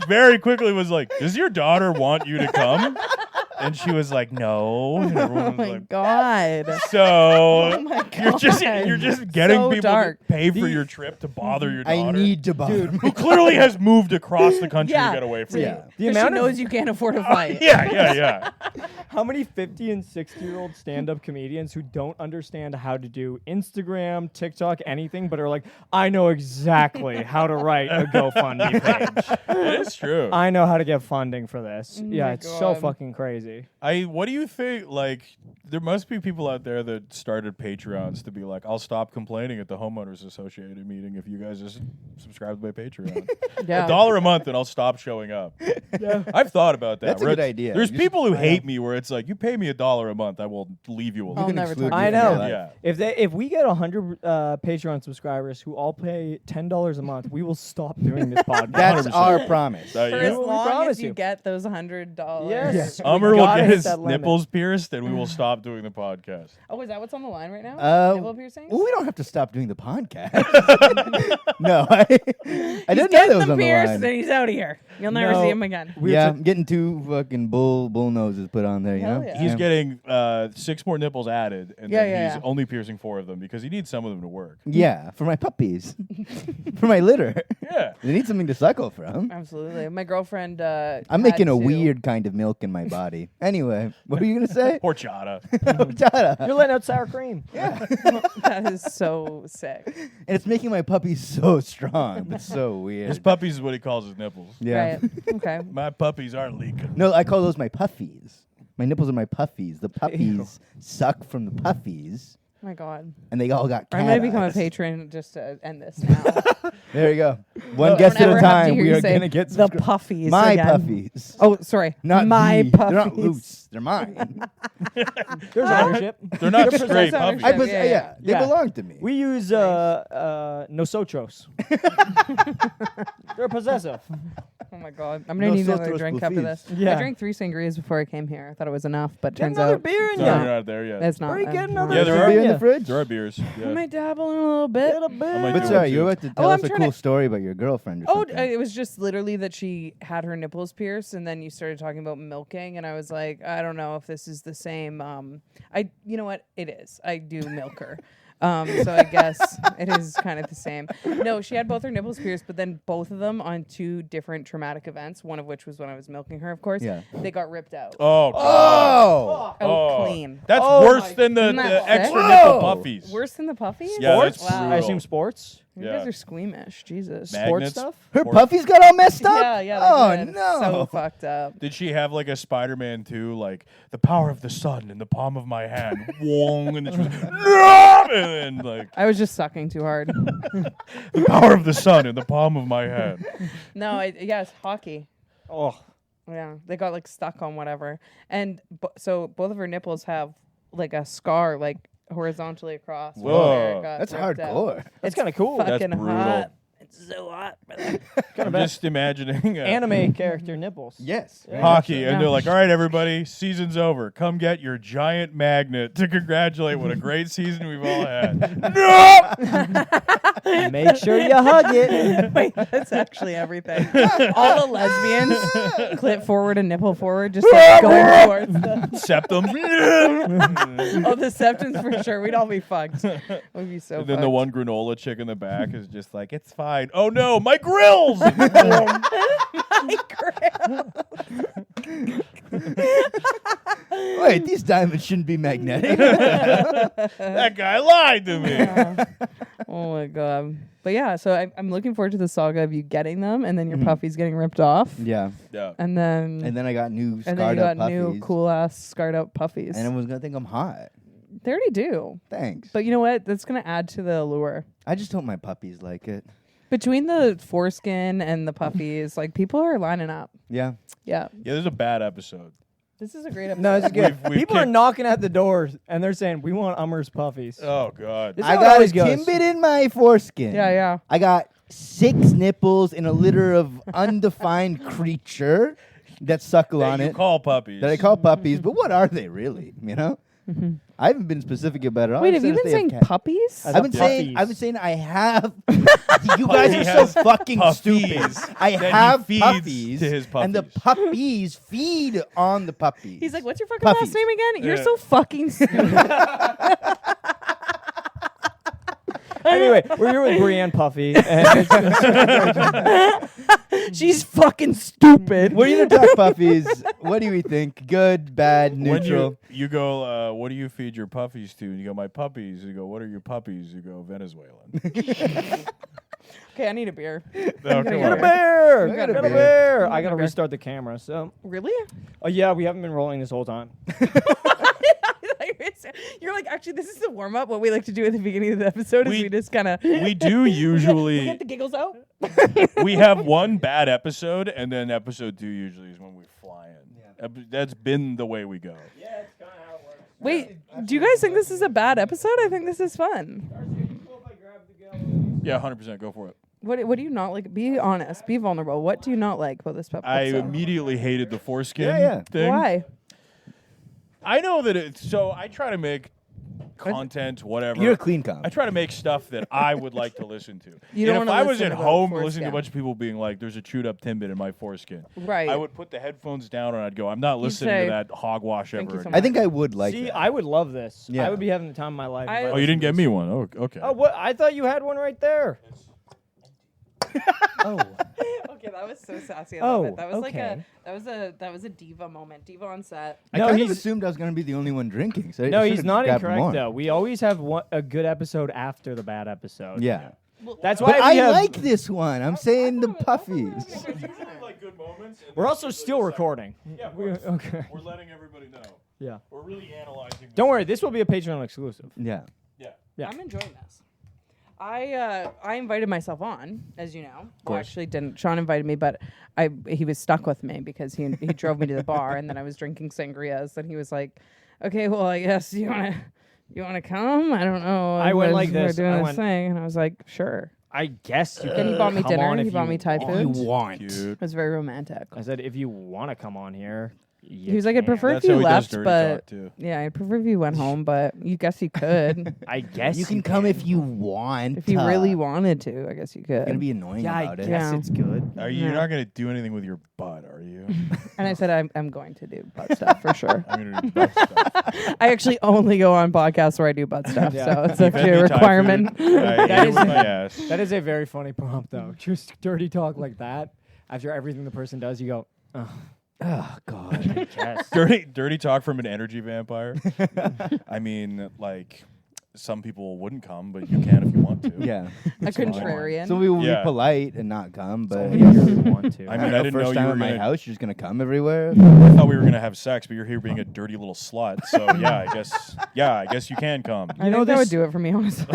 Speaker 2: very quickly was like, "Does your daughter want you to come?" And she was like, "No." And
Speaker 4: Oh
Speaker 2: everyone was
Speaker 4: my
Speaker 2: like,
Speaker 4: god.
Speaker 2: "So
Speaker 4: my
Speaker 2: you're just getting
Speaker 4: So
Speaker 2: people
Speaker 4: dark.
Speaker 2: to pay for your trip to bother your daughter."
Speaker 5: I need to buy.
Speaker 2: Who clearly has moved across the country
Speaker 4: Yeah.
Speaker 2: to get away from
Speaker 5: Yeah.
Speaker 3: The
Speaker 4: Because she
Speaker 3: amount of
Speaker 4: knows you can't afford a fight.
Speaker 2: you. Yeah.
Speaker 3: how many 50 and 60-year-old stand-up comedians who don't understand how to do Instagram, TikTok, anything, but are like, I know exactly how to write a GoFundMe page.
Speaker 2: It is true.
Speaker 3: I know how to get funding for this. Yeah,
Speaker 4: my
Speaker 3: it's so
Speaker 4: God.
Speaker 3: fucking crazy.
Speaker 2: What do you think? There must be people out there that started Patreons to be like, I'll stop complaining at the homeowners associated meeting if you guys just subscribe to my Patreon.
Speaker 4: Yeah.
Speaker 2: $1 a month and I'll stop showing up. I've thought about that.
Speaker 5: That's a
Speaker 2: where
Speaker 5: good
Speaker 2: it's-
Speaker 5: idea.
Speaker 2: There's
Speaker 5: You
Speaker 2: people who hate me where it's like, you pay me $1 a month, I will leave you alone.
Speaker 4: I'll
Speaker 5: can
Speaker 4: never
Speaker 5: exclude
Speaker 4: talk
Speaker 5: you
Speaker 3: I
Speaker 5: from your
Speaker 3: know.
Speaker 5: life.
Speaker 2: Yeah.
Speaker 3: If we get 100 Patreon subscribers who all pay $10 a month, we will stop doing this podcast.
Speaker 5: That's
Speaker 2: 100%.
Speaker 5: our promise.
Speaker 2: That
Speaker 4: For
Speaker 2: you-
Speaker 4: as
Speaker 3: We
Speaker 4: long
Speaker 3: promise
Speaker 4: as you
Speaker 3: you.
Speaker 4: get those $100.
Speaker 3: Yes.
Speaker 2: Ummer will
Speaker 3: gotta
Speaker 2: get
Speaker 3: hit
Speaker 2: his
Speaker 3: that limit.
Speaker 2: nipples pierced, and we will stop doing the podcast.
Speaker 4: Oh, is that what's on the line right now? Nipple piercings?
Speaker 5: Well, we don't have to stop doing the podcast. No, I didn't know that
Speaker 4: Getting
Speaker 5: was
Speaker 4: them
Speaker 5: on the
Speaker 4: pierced,
Speaker 5: line.
Speaker 4: and he's out of here. You'll never
Speaker 3: No.
Speaker 4: see him again.
Speaker 5: Yeah, I'm getting 2 fucking bull noses put on there. You
Speaker 4: Hell
Speaker 5: know,
Speaker 4: yeah.
Speaker 2: He's getting 6 more nipples added, and
Speaker 4: Yeah,
Speaker 2: then
Speaker 4: yeah,
Speaker 2: he's
Speaker 4: yeah.
Speaker 2: only piercing 4 of them because he needs some of them to work.
Speaker 5: Yeah, for my puppies, for my litter.
Speaker 2: Yeah.
Speaker 5: They need something to suckle from.
Speaker 4: Absolutely. My girlfriend.
Speaker 5: I'm making a
Speaker 4: had to-
Speaker 5: weird kind of milk in my body. Anyway, what were you gonna say?
Speaker 2: Horchata.
Speaker 5: Shut
Speaker 3: You're
Speaker 5: up.
Speaker 3: letting out sour cream.
Speaker 4: That is so sick.
Speaker 5: And it's making my puppies so strong. It's so weird.
Speaker 2: His puppies is what he calls his nipples.
Speaker 5: Yeah.
Speaker 4: Right. Okay.
Speaker 2: My puppies aren't leaking.
Speaker 5: No, I call those my puffies. My nipples are my puffies. The puppies suck from the puffies,
Speaker 4: Oh my God.
Speaker 5: and they all got
Speaker 4: I'm
Speaker 5: cat
Speaker 4: gonna become a
Speaker 5: eyes.
Speaker 4: patron just to end this now.
Speaker 5: There you go. One
Speaker 4: Don't
Speaker 5: guest at
Speaker 4: ever
Speaker 5: a
Speaker 4: have to
Speaker 5: time.
Speaker 4: hear
Speaker 5: We
Speaker 4: you
Speaker 5: are
Speaker 4: say
Speaker 5: gonna get
Speaker 4: the
Speaker 5: subscri-
Speaker 4: puffies.
Speaker 5: my
Speaker 4: again.
Speaker 5: puffies.
Speaker 4: Oh, sorry.
Speaker 5: Not
Speaker 4: my
Speaker 5: the.
Speaker 4: puffies.
Speaker 5: They're not loose. They're mine.
Speaker 3: There's ownership.
Speaker 2: They're not
Speaker 4: They're
Speaker 2: straight
Speaker 4: possessed
Speaker 2: puppies.
Speaker 5: I
Speaker 4: Yeah, yeah.
Speaker 5: They
Speaker 3: Yeah.
Speaker 5: belong to me.
Speaker 3: We use nosotros. They're possessive.
Speaker 4: Oh my God. I'm gonna need another
Speaker 5: Nosotros
Speaker 4: drink after this.
Speaker 5: puffies.
Speaker 3: Yeah.
Speaker 4: I drank 3 sangrias before I came here. I thought it was enough, but
Speaker 3: Get
Speaker 4: turns
Speaker 3: another
Speaker 4: out
Speaker 3: beer in
Speaker 2: No,
Speaker 3: ya.
Speaker 2: you're not there yet.
Speaker 4: it's not.
Speaker 3: Where you get another
Speaker 2: Yeah, there
Speaker 5: Should
Speaker 2: are.
Speaker 5: be in
Speaker 3: Yeah.
Speaker 5: the fridge.
Speaker 2: There are beers.
Speaker 4: I
Speaker 2: Yeah.
Speaker 4: might dabble in a little bit.
Speaker 3: Get a
Speaker 2: might
Speaker 3: beer.
Speaker 5: But
Speaker 2: do
Speaker 5: sorry,
Speaker 2: it
Speaker 5: you're
Speaker 2: too.
Speaker 5: about to tell
Speaker 4: Oh,
Speaker 5: us
Speaker 4: I'm
Speaker 5: a
Speaker 4: trying
Speaker 5: cool
Speaker 4: to-
Speaker 5: story about your girlfriend or
Speaker 4: Oh,
Speaker 5: something.
Speaker 4: it was just literally that she had her nipples pierced, and then you started talking about milking, and I was like, I don't know if this is the same. You know what? It is. I do milk her. So I guess it is kind of the same. No, she had both her nipples pierced, but then both of them on 2 different traumatic events. One of which was when I was milking her, of course.
Speaker 5: Yeah.
Speaker 4: They got ripped out.
Speaker 2: Oh, God.
Speaker 5: Oh!
Speaker 4: Out clean.
Speaker 2: That's
Speaker 3: Oh
Speaker 2: worse
Speaker 3: my-
Speaker 2: than the
Speaker 4: Isn't that sick?
Speaker 2: extra
Speaker 5: Whoa.
Speaker 2: nipple puffies.
Speaker 4: Worse than the puffies?
Speaker 2: Yeah, that's
Speaker 3: Sports?
Speaker 4: Wow.
Speaker 3: I
Speaker 2: brutal.
Speaker 3: assume sports.
Speaker 4: You
Speaker 2: Yeah.
Speaker 4: guys are squeamish. Jesus.
Speaker 2: Mag-
Speaker 3: Sports
Speaker 2: Magnets?
Speaker 3: stuff.
Speaker 5: Her
Speaker 2: Or-
Speaker 5: puffies got all messed up?
Speaker 4: Yeah, yeah.
Speaker 5: Oh,
Speaker 4: they did.
Speaker 5: no.
Speaker 4: So fucked up.
Speaker 2: Did she have like a Spider-Man 2, like the power of the sun in the palm of my hand? Wong, and then she was no, and then like
Speaker 4: I was just sucking too hard.
Speaker 2: the power of the sun in the palm of my hand.
Speaker 4: No, it's hockey.
Speaker 3: Oh,
Speaker 4: Yeah, they got like stuck on whatever, and so both of her nipples have like a scar like horizontally across. where
Speaker 2: Whoa.
Speaker 4: it got
Speaker 5: That's
Speaker 4: ripped out.
Speaker 5: hardcore.
Speaker 3: that's kind of cool.
Speaker 2: That's
Speaker 4: Fucking
Speaker 2: brutal.
Speaker 4: hot. It's so hot. brother.
Speaker 2: I'm just imagining
Speaker 3: Anime character nipples.
Speaker 5: Yes. very
Speaker 2: hockey,
Speaker 5: much so.
Speaker 2: and they're like, "All right, everybody, season's over. Come get your giant magnet to congratulate what a great season we've all had." No,
Speaker 3: Make sure you hug it.
Speaker 4: Wait, that's actually everything. All the lesbians, clit forward and nipple forward, just like going towards the.
Speaker 2: septum.
Speaker 4: Oh, the septums for sure. We'd all be fucked. We'd be so.
Speaker 2: And then
Speaker 4: fucked.
Speaker 2: the one granola chick in the back is just like, "It's fine." Oh no, my grills!
Speaker 5: Wait, these diamonds shouldn't be magnetic.
Speaker 2: That guy lied to me.
Speaker 4: Oh my god! But yeah, so I'm looking forward to the saga of you getting them, and then your puppies getting ripped off,
Speaker 5: Yeah.
Speaker 2: Yeah.
Speaker 4: and then
Speaker 5: I got new
Speaker 4: and then
Speaker 5: scarred
Speaker 4: you
Speaker 5: up
Speaker 4: got
Speaker 5: puppies.
Speaker 4: new cool ass scarred out puppies.
Speaker 5: And everyone's gonna think I'm hot.
Speaker 4: They already do,
Speaker 5: Thanks.
Speaker 4: but you know what? That's gonna add to the allure.
Speaker 5: I just hope my puppies like it.
Speaker 4: Between the foreskin and the puppies, like people are lining up.
Speaker 5: Yeah.
Speaker 4: Yeah,
Speaker 2: Yeah, this is a bad episode.
Speaker 4: this is a great episode.
Speaker 3: No, it's good.
Speaker 2: We've
Speaker 3: People are
Speaker 2: kicked-
Speaker 3: knocking at the doors and they're saying, "We want Ummer's puppies."
Speaker 2: Oh god.
Speaker 3: This is
Speaker 5: I
Speaker 3: how it
Speaker 5: got a
Speaker 3: always goes.
Speaker 5: timbit in my foreskin.
Speaker 4: Yeah, yeah.
Speaker 5: I got 6 nipples in a litter of undefined creature that suckle on
Speaker 2: you
Speaker 5: it.
Speaker 2: call puppies.
Speaker 5: That I call puppies, but what are they really? You know? I haven't been specific about it. All
Speaker 4: Wait,
Speaker 5: I've
Speaker 4: have you
Speaker 5: said
Speaker 4: been
Speaker 5: is they
Speaker 4: saying
Speaker 5: have cat-
Speaker 4: puppies?
Speaker 3: As
Speaker 5: I've been saying
Speaker 3: puppies.
Speaker 5: I have. You guys are so
Speaker 2: has
Speaker 5: fucking
Speaker 2: puppies
Speaker 5: stupid. I
Speaker 2: that he
Speaker 5: have
Speaker 2: feeds
Speaker 5: puppies,
Speaker 2: to his
Speaker 5: and the puppies feed on the puppies.
Speaker 4: He's like, "What's your fucking
Speaker 5: Puppies.
Speaker 4: last name again? You're
Speaker 2: Yeah.
Speaker 4: so fucking stupid."
Speaker 3: Anyway, we're here with Breanne Puffy. And
Speaker 4: She's fucking stupid.
Speaker 5: What do you talk puppies? What do we think? Good, bad,
Speaker 2: When
Speaker 5: neutral?
Speaker 2: you go, what do you feed your puppies to? And you go, my puppies. You go, what are your puppies? You go, Venezuelan.
Speaker 4: Okay, I need a beer.
Speaker 2: Oh, come
Speaker 4: Get a
Speaker 2: on.
Speaker 3: bear!
Speaker 5: I got a
Speaker 3: Get a
Speaker 5: bear.
Speaker 3: bear! I gotta
Speaker 4: Okay.
Speaker 3: restart the camera. So,
Speaker 4: Really?
Speaker 3: oh yeah, we haven't been rolling this whole time.
Speaker 4: You're like, actually, this is the warm up. What we like to do at the beginning of the episode is we just kind of
Speaker 2: We do usually.
Speaker 4: get the giggles out.
Speaker 2: We have one bad episode, and then episode 2 usually is when we fly in. That's been the way we go.
Speaker 4: Wait, do you guys think this is a bad episode? I think this is fun.
Speaker 2: Yeah, 100%. Go for it.
Speaker 4: What do you not like? Be honest. Be vulnerable. What do you not like about this
Speaker 2: I
Speaker 4: episode?
Speaker 2: immediately hated the foreskin
Speaker 5: Yeah, yeah.
Speaker 2: thing.
Speaker 4: Why?
Speaker 2: I know that it's so. I try to make content, whatever.
Speaker 5: You're a clean cop.
Speaker 2: I try to make stuff that I would like to listen to.
Speaker 4: You don't
Speaker 2: and if
Speaker 4: wanna
Speaker 2: I was
Speaker 4: listen
Speaker 2: at
Speaker 4: to
Speaker 2: home
Speaker 4: foreskin.
Speaker 2: listening to a bunch of people being like, "There's a chewed up Timbit in my foreskin,"
Speaker 4: Right.
Speaker 2: I would put the headphones down and I'd go, "I'm not listening
Speaker 4: say,
Speaker 2: to that hogwash
Speaker 4: "Thank
Speaker 2: ever."
Speaker 4: you so
Speaker 2: again."
Speaker 4: much."
Speaker 5: I think I would like
Speaker 3: See,
Speaker 5: that.
Speaker 3: I would love this.
Speaker 5: Yeah.
Speaker 3: I would be having the time of my life. if
Speaker 4: I-
Speaker 3: I
Speaker 2: Oh, you didn't
Speaker 3: listened
Speaker 2: get
Speaker 3: to
Speaker 2: me
Speaker 3: this.
Speaker 2: one. Oh, okay.
Speaker 3: Oh, what? I thought you had one right there. Oh.
Speaker 4: Okay, that was so sassy. I
Speaker 3: Oh,
Speaker 4: love it. That was like
Speaker 3: okay.
Speaker 4: that was a diva moment. Diva on set.
Speaker 5: I
Speaker 3: No,
Speaker 5: kind of
Speaker 3: he's-
Speaker 5: assumed I was going to be the only one drinking. So I
Speaker 3: No,
Speaker 5: should've
Speaker 3: he's not
Speaker 5: grabbed
Speaker 3: incorrect
Speaker 5: more.
Speaker 3: though. We always have a good episode after the bad episode.
Speaker 5: Yeah.
Speaker 3: That's why
Speaker 5: But
Speaker 3: we
Speaker 5: I
Speaker 3: have,
Speaker 5: like this one. I'm saying the puffies.
Speaker 2: like good moments.
Speaker 3: We're also still recording.
Speaker 2: Yeah,
Speaker 3: Okay.
Speaker 2: we're letting everybody know.
Speaker 3: Yeah.
Speaker 2: We're really analyzing.
Speaker 3: Don't worry, this will be a Patreon exclusive.
Speaker 5: Yeah.
Speaker 2: Yeah.
Speaker 3: Yeah.
Speaker 4: I'm enjoying this. I invited myself on, as you know. Well,
Speaker 5: course.
Speaker 4: actually, didn't. Sean invited me, but he was stuck with me because he drove me to the bar, and then I was drinking sangrias, and he was like, "Okay, well, I guess you wanna come? I don't know."
Speaker 3: I went
Speaker 4: We're
Speaker 3: like this.
Speaker 4: doing
Speaker 3: I
Speaker 4: this
Speaker 3: went-
Speaker 4: thing, and I was like, "Sure."
Speaker 3: I guess you
Speaker 4: Then he bought me
Speaker 3: come
Speaker 4: dinner.
Speaker 3: on
Speaker 4: He
Speaker 3: if
Speaker 4: bought
Speaker 3: you
Speaker 4: me Thai
Speaker 3: want.
Speaker 4: food.
Speaker 5: want.
Speaker 2: Cute.
Speaker 4: It was very romantic.
Speaker 3: I said, if you want to come on here,
Speaker 4: He was like, "I'd prefer
Speaker 2: That's
Speaker 4: if you
Speaker 2: how he does
Speaker 4: left,
Speaker 2: dirty
Speaker 4: but
Speaker 2: talk, too.
Speaker 4: yeah, I'd prefer if you went home, but you guess you could
Speaker 3: I guess
Speaker 5: You can come if you want.
Speaker 4: if you really wanted to. I guess you could."
Speaker 5: It's going to be annoying
Speaker 3: Yeah, I
Speaker 5: about it.
Speaker 3: guess
Speaker 4: Yeah.
Speaker 3: it's good.
Speaker 2: Are you
Speaker 4: Yeah.
Speaker 2: not going to do anything with your butt? Are you?
Speaker 4: And I said, I'm going to do butt stuff for sure.
Speaker 2: I'm going to do butt stuff.
Speaker 4: I actually only go on podcasts where I do butt stuff,
Speaker 3: Yeah.
Speaker 4: so it's
Speaker 2: You fed
Speaker 4: actually a
Speaker 2: me Thai
Speaker 4: requirement.
Speaker 2: food. I ate
Speaker 3: That
Speaker 2: it
Speaker 3: is-
Speaker 2: with my ass.
Speaker 3: That is a very funny prompt, though. Just dirty talk like that. After everything the person does, you go, oh,
Speaker 5: Oh, God.
Speaker 3: I guess.
Speaker 2: Dirty talk from an energy vampire. I mean, like, some people wouldn't come, but you can if you want to.
Speaker 5: Yeah.
Speaker 4: A contrarian.
Speaker 5: So we will
Speaker 2: Yeah.
Speaker 5: be polite and not come, but
Speaker 3: Only if you really want to.
Speaker 2: I mean, I didn't know
Speaker 5: first
Speaker 2: you
Speaker 5: time
Speaker 2: were
Speaker 5: at my
Speaker 2: gonna-
Speaker 5: house, you're just going to come everywhere.
Speaker 2: I thought we were gonna have sex, but you're here being a dirty little slut. So yeah, I guess you can come.
Speaker 4: I think that would do it for me, honestly.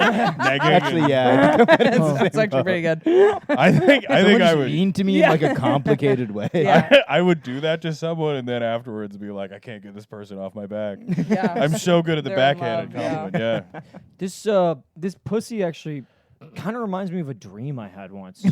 Speaker 5: Actually, yeah.
Speaker 4: it's actually pretty good.
Speaker 2: I think
Speaker 5: Someone
Speaker 2: I
Speaker 5: just
Speaker 2: would.
Speaker 5: mean to me in like a complicated way.
Speaker 4: Yeah.
Speaker 2: I would do that to someone and then afterwards be like, I can't get this person off my back.
Speaker 4: Yeah.
Speaker 2: I'm so good at the
Speaker 4: They're in
Speaker 2: backhanded
Speaker 4: love, yeah.
Speaker 2: compliment. Yeah.
Speaker 3: This pussy actually kind of reminds me of a dream I had once.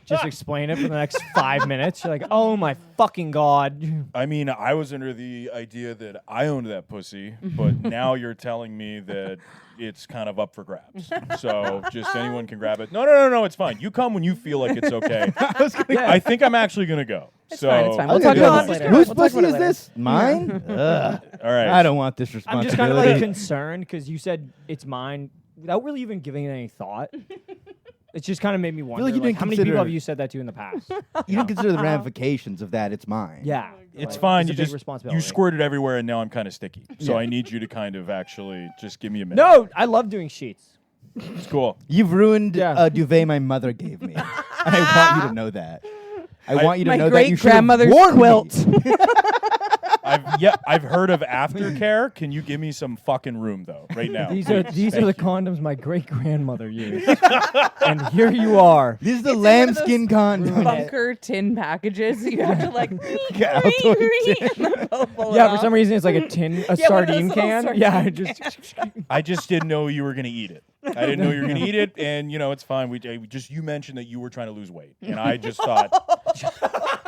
Speaker 3: Just explain it for the next 5 minutes. You're like, oh my fucking god.
Speaker 2: I mean, I was under the idea that I owned that pussy, but now you're telling me that it's kind of up for grabs. So just anyone can grab it. No, it's fine. You come when you feel like it's okay. I think I'm actually gonna go.
Speaker 4: It's
Speaker 2: so
Speaker 4: fine, it's fine.
Speaker 5: I'll
Speaker 4: We'll talk
Speaker 5: go.
Speaker 4: about this later.
Speaker 5: Whose
Speaker 4: We'll talk
Speaker 5: pussy
Speaker 4: about it
Speaker 5: is
Speaker 4: later.
Speaker 5: this? Mine? Ugh.
Speaker 2: all right.
Speaker 5: I don't want this
Speaker 3: I'm
Speaker 5: responsibility.
Speaker 3: just kind of like concerned because you said it's mine without really even giving it any thought. It just kind of made me wonder,
Speaker 5: like you didn't
Speaker 3: how many people
Speaker 5: consider-
Speaker 3: have you said that to in the past?
Speaker 5: You don't consider the ramifications of that. It's mine.
Speaker 3: Yeah.
Speaker 2: It's
Speaker 3: Like,
Speaker 2: fine.
Speaker 3: it's a
Speaker 2: You
Speaker 3: big
Speaker 2: just
Speaker 3: responsibility.
Speaker 2: you squirted everywhere, and now I'm kind of sticky. So
Speaker 5: Yeah.
Speaker 2: I need you to kind of actually just give me a minute.
Speaker 3: No, I love doing sheets.
Speaker 2: It's cool.
Speaker 5: You've ruined
Speaker 3: Yeah.
Speaker 5: a duvet my mother gave me. And I want you to know that. I want you to
Speaker 4: My
Speaker 5: know that you should have
Speaker 4: great-grandmother's
Speaker 5: warned
Speaker 4: quilt.
Speaker 5: me.
Speaker 2: I've heard of aftercare. Can you give me some fucking room though, right now?
Speaker 3: These are
Speaker 2: please?
Speaker 3: the condoms my great grandmother used, and here you are.
Speaker 5: This is the
Speaker 4: It's in one of
Speaker 5: lambskin condom.
Speaker 4: Bunker tin packages. You have to like.
Speaker 5: Yeah, I'll tell you.
Speaker 3: Yeah, for some reason it's like a tin, a
Speaker 4: Yeah, one of those
Speaker 3: sardine
Speaker 4: little
Speaker 3: can.
Speaker 4: sardine
Speaker 3: Yeah, I just
Speaker 2: I just didn't know you were gonna eat it. I didn't know you were gonna eat it, and it's fine. You mentioned that you were trying to lose weight, and I just thought.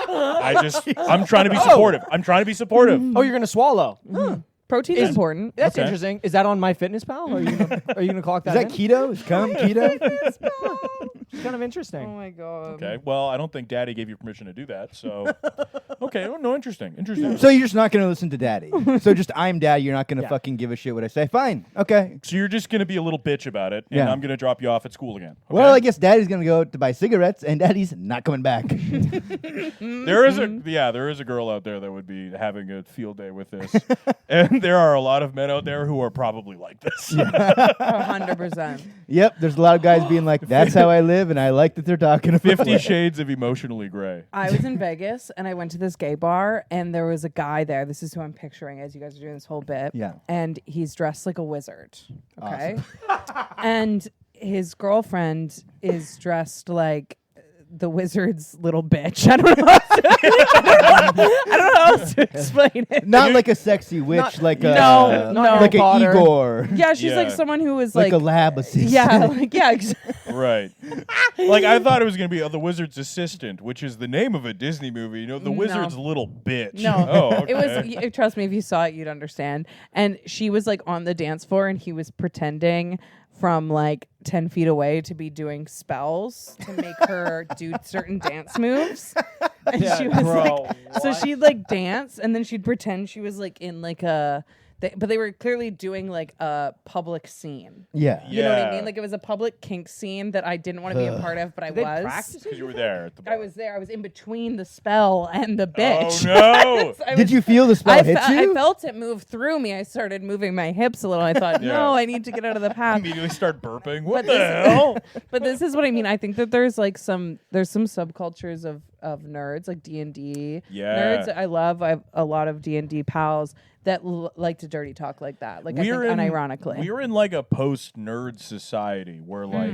Speaker 2: I'm trying to be supportive. I'm trying to be supportive.
Speaker 3: oh, you're gonna swallow.
Speaker 4: Protein's
Speaker 3: Is-
Speaker 4: important.
Speaker 3: That's
Speaker 2: Okay.
Speaker 3: interesting. Is that on MyFitnessPal? Are you gonna clock
Speaker 5: Is
Speaker 3: that?
Speaker 5: that keto? Is cum keto?
Speaker 3: It's kind of interesting.
Speaker 4: Oh my god.
Speaker 2: Okay. Well, I don't think Daddy gave you permission to do that. So, okay. Oh, no, interesting.
Speaker 5: So you're just not going to listen to daddy. So just I'm daddy. You're not going to
Speaker 3: Yeah.
Speaker 5: fucking give a shit what I say. Fine. Okay.
Speaker 2: So you're just gonna be a little bitch about it, and
Speaker 5: Yeah.
Speaker 2: I'm gonna drop you off at school again. Okay?
Speaker 5: Well, I guess daddy's going to go to buy cigarettes and daddy's not coming back.
Speaker 2: There is a girl out there that would be having a field day with this, and there are a lot of men out there who are probably like this.
Speaker 4: 100%.
Speaker 5: Yep. There's a lot of guys being like, that's how I live. And I like that they're talking about
Speaker 2: 50
Speaker 5: it.
Speaker 2: Shades of Emotionally Gray.
Speaker 4: I was in Vegas and I went to this gay bar and there was a guy there. This is who I'm picturing as you guys are doing this whole bit.
Speaker 5: Yeah.
Speaker 4: And he's dressed like a wizard. Okay. And his girlfriend is dressed like the wizard's little bitch. I don't know. I don't know how else to explain it.
Speaker 5: Not like a sexy witch, like a
Speaker 4: No,
Speaker 5: like
Speaker 3: Harry
Speaker 5: an
Speaker 3: Potter.
Speaker 5: Igor,
Speaker 4: Yeah, she's
Speaker 2: Yeah.
Speaker 4: like someone who was
Speaker 5: like a lab assistant.
Speaker 4: yeah, like yeah.
Speaker 2: Right. Like I thought it was gonna be the wizard's assistant, which is the name of a Disney movie. You know, the
Speaker 4: No.
Speaker 2: wizard's little bitch.
Speaker 4: No,
Speaker 2: Oh, okay.
Speaker 4: it was. Trust me, if you saw it, you'd understand. And she was like on the dance floor, and he was pretending from like 10 feet away to be doing spells to make her do certain dance moves. And
Speaker 3: Yeah,
Speaker 4: she was
Speaker 3: bro,
Speaker 4: like, so she'd like dance, and then she'd pretend she was like in like a. But they were clearly doing like a public scene.
Speaker 5: Yeah.
Speaker 4: You know what I
Speaker 2: Yeah.
Speaker 4: mean? Like it was a public kink scene that I didn't want to be a part of, but I
Speaker 3: Did they
Speaker 4: was.
Speaker 3: practice?
Speaker 2: Because you were there at the bar.
Speaker 4: I was there. I was in between the spell and the
Speaker 2: Oh
Speaker 4: bitch.
Speaker 2: no!
Speaker 4: I
Speaker 5: Did
Speaker 4: was-
Speaker 5: you feel the spell hit you?
Speaker 4: I felt it move through me. I started moving my hips a little. I thought,
Speaker 2: Yeah.
Speaker 4: no, I need to get out of the path.
Speaker 2: Immediately start burping. What
Speaker 4: But
Speaker 2: the
Speaker 4: this-
Speaker 2: hell?
Speaker 4: But this is what I mean. I think that there's some subcultures of nerds, like D&D
Speaker 2: Yeah.
Speaker 4: nerds. I have a lot of D&D pals that like to dirty talk like that. Like I think unironically.
Speaker 2: We're in like a post-nerd society where like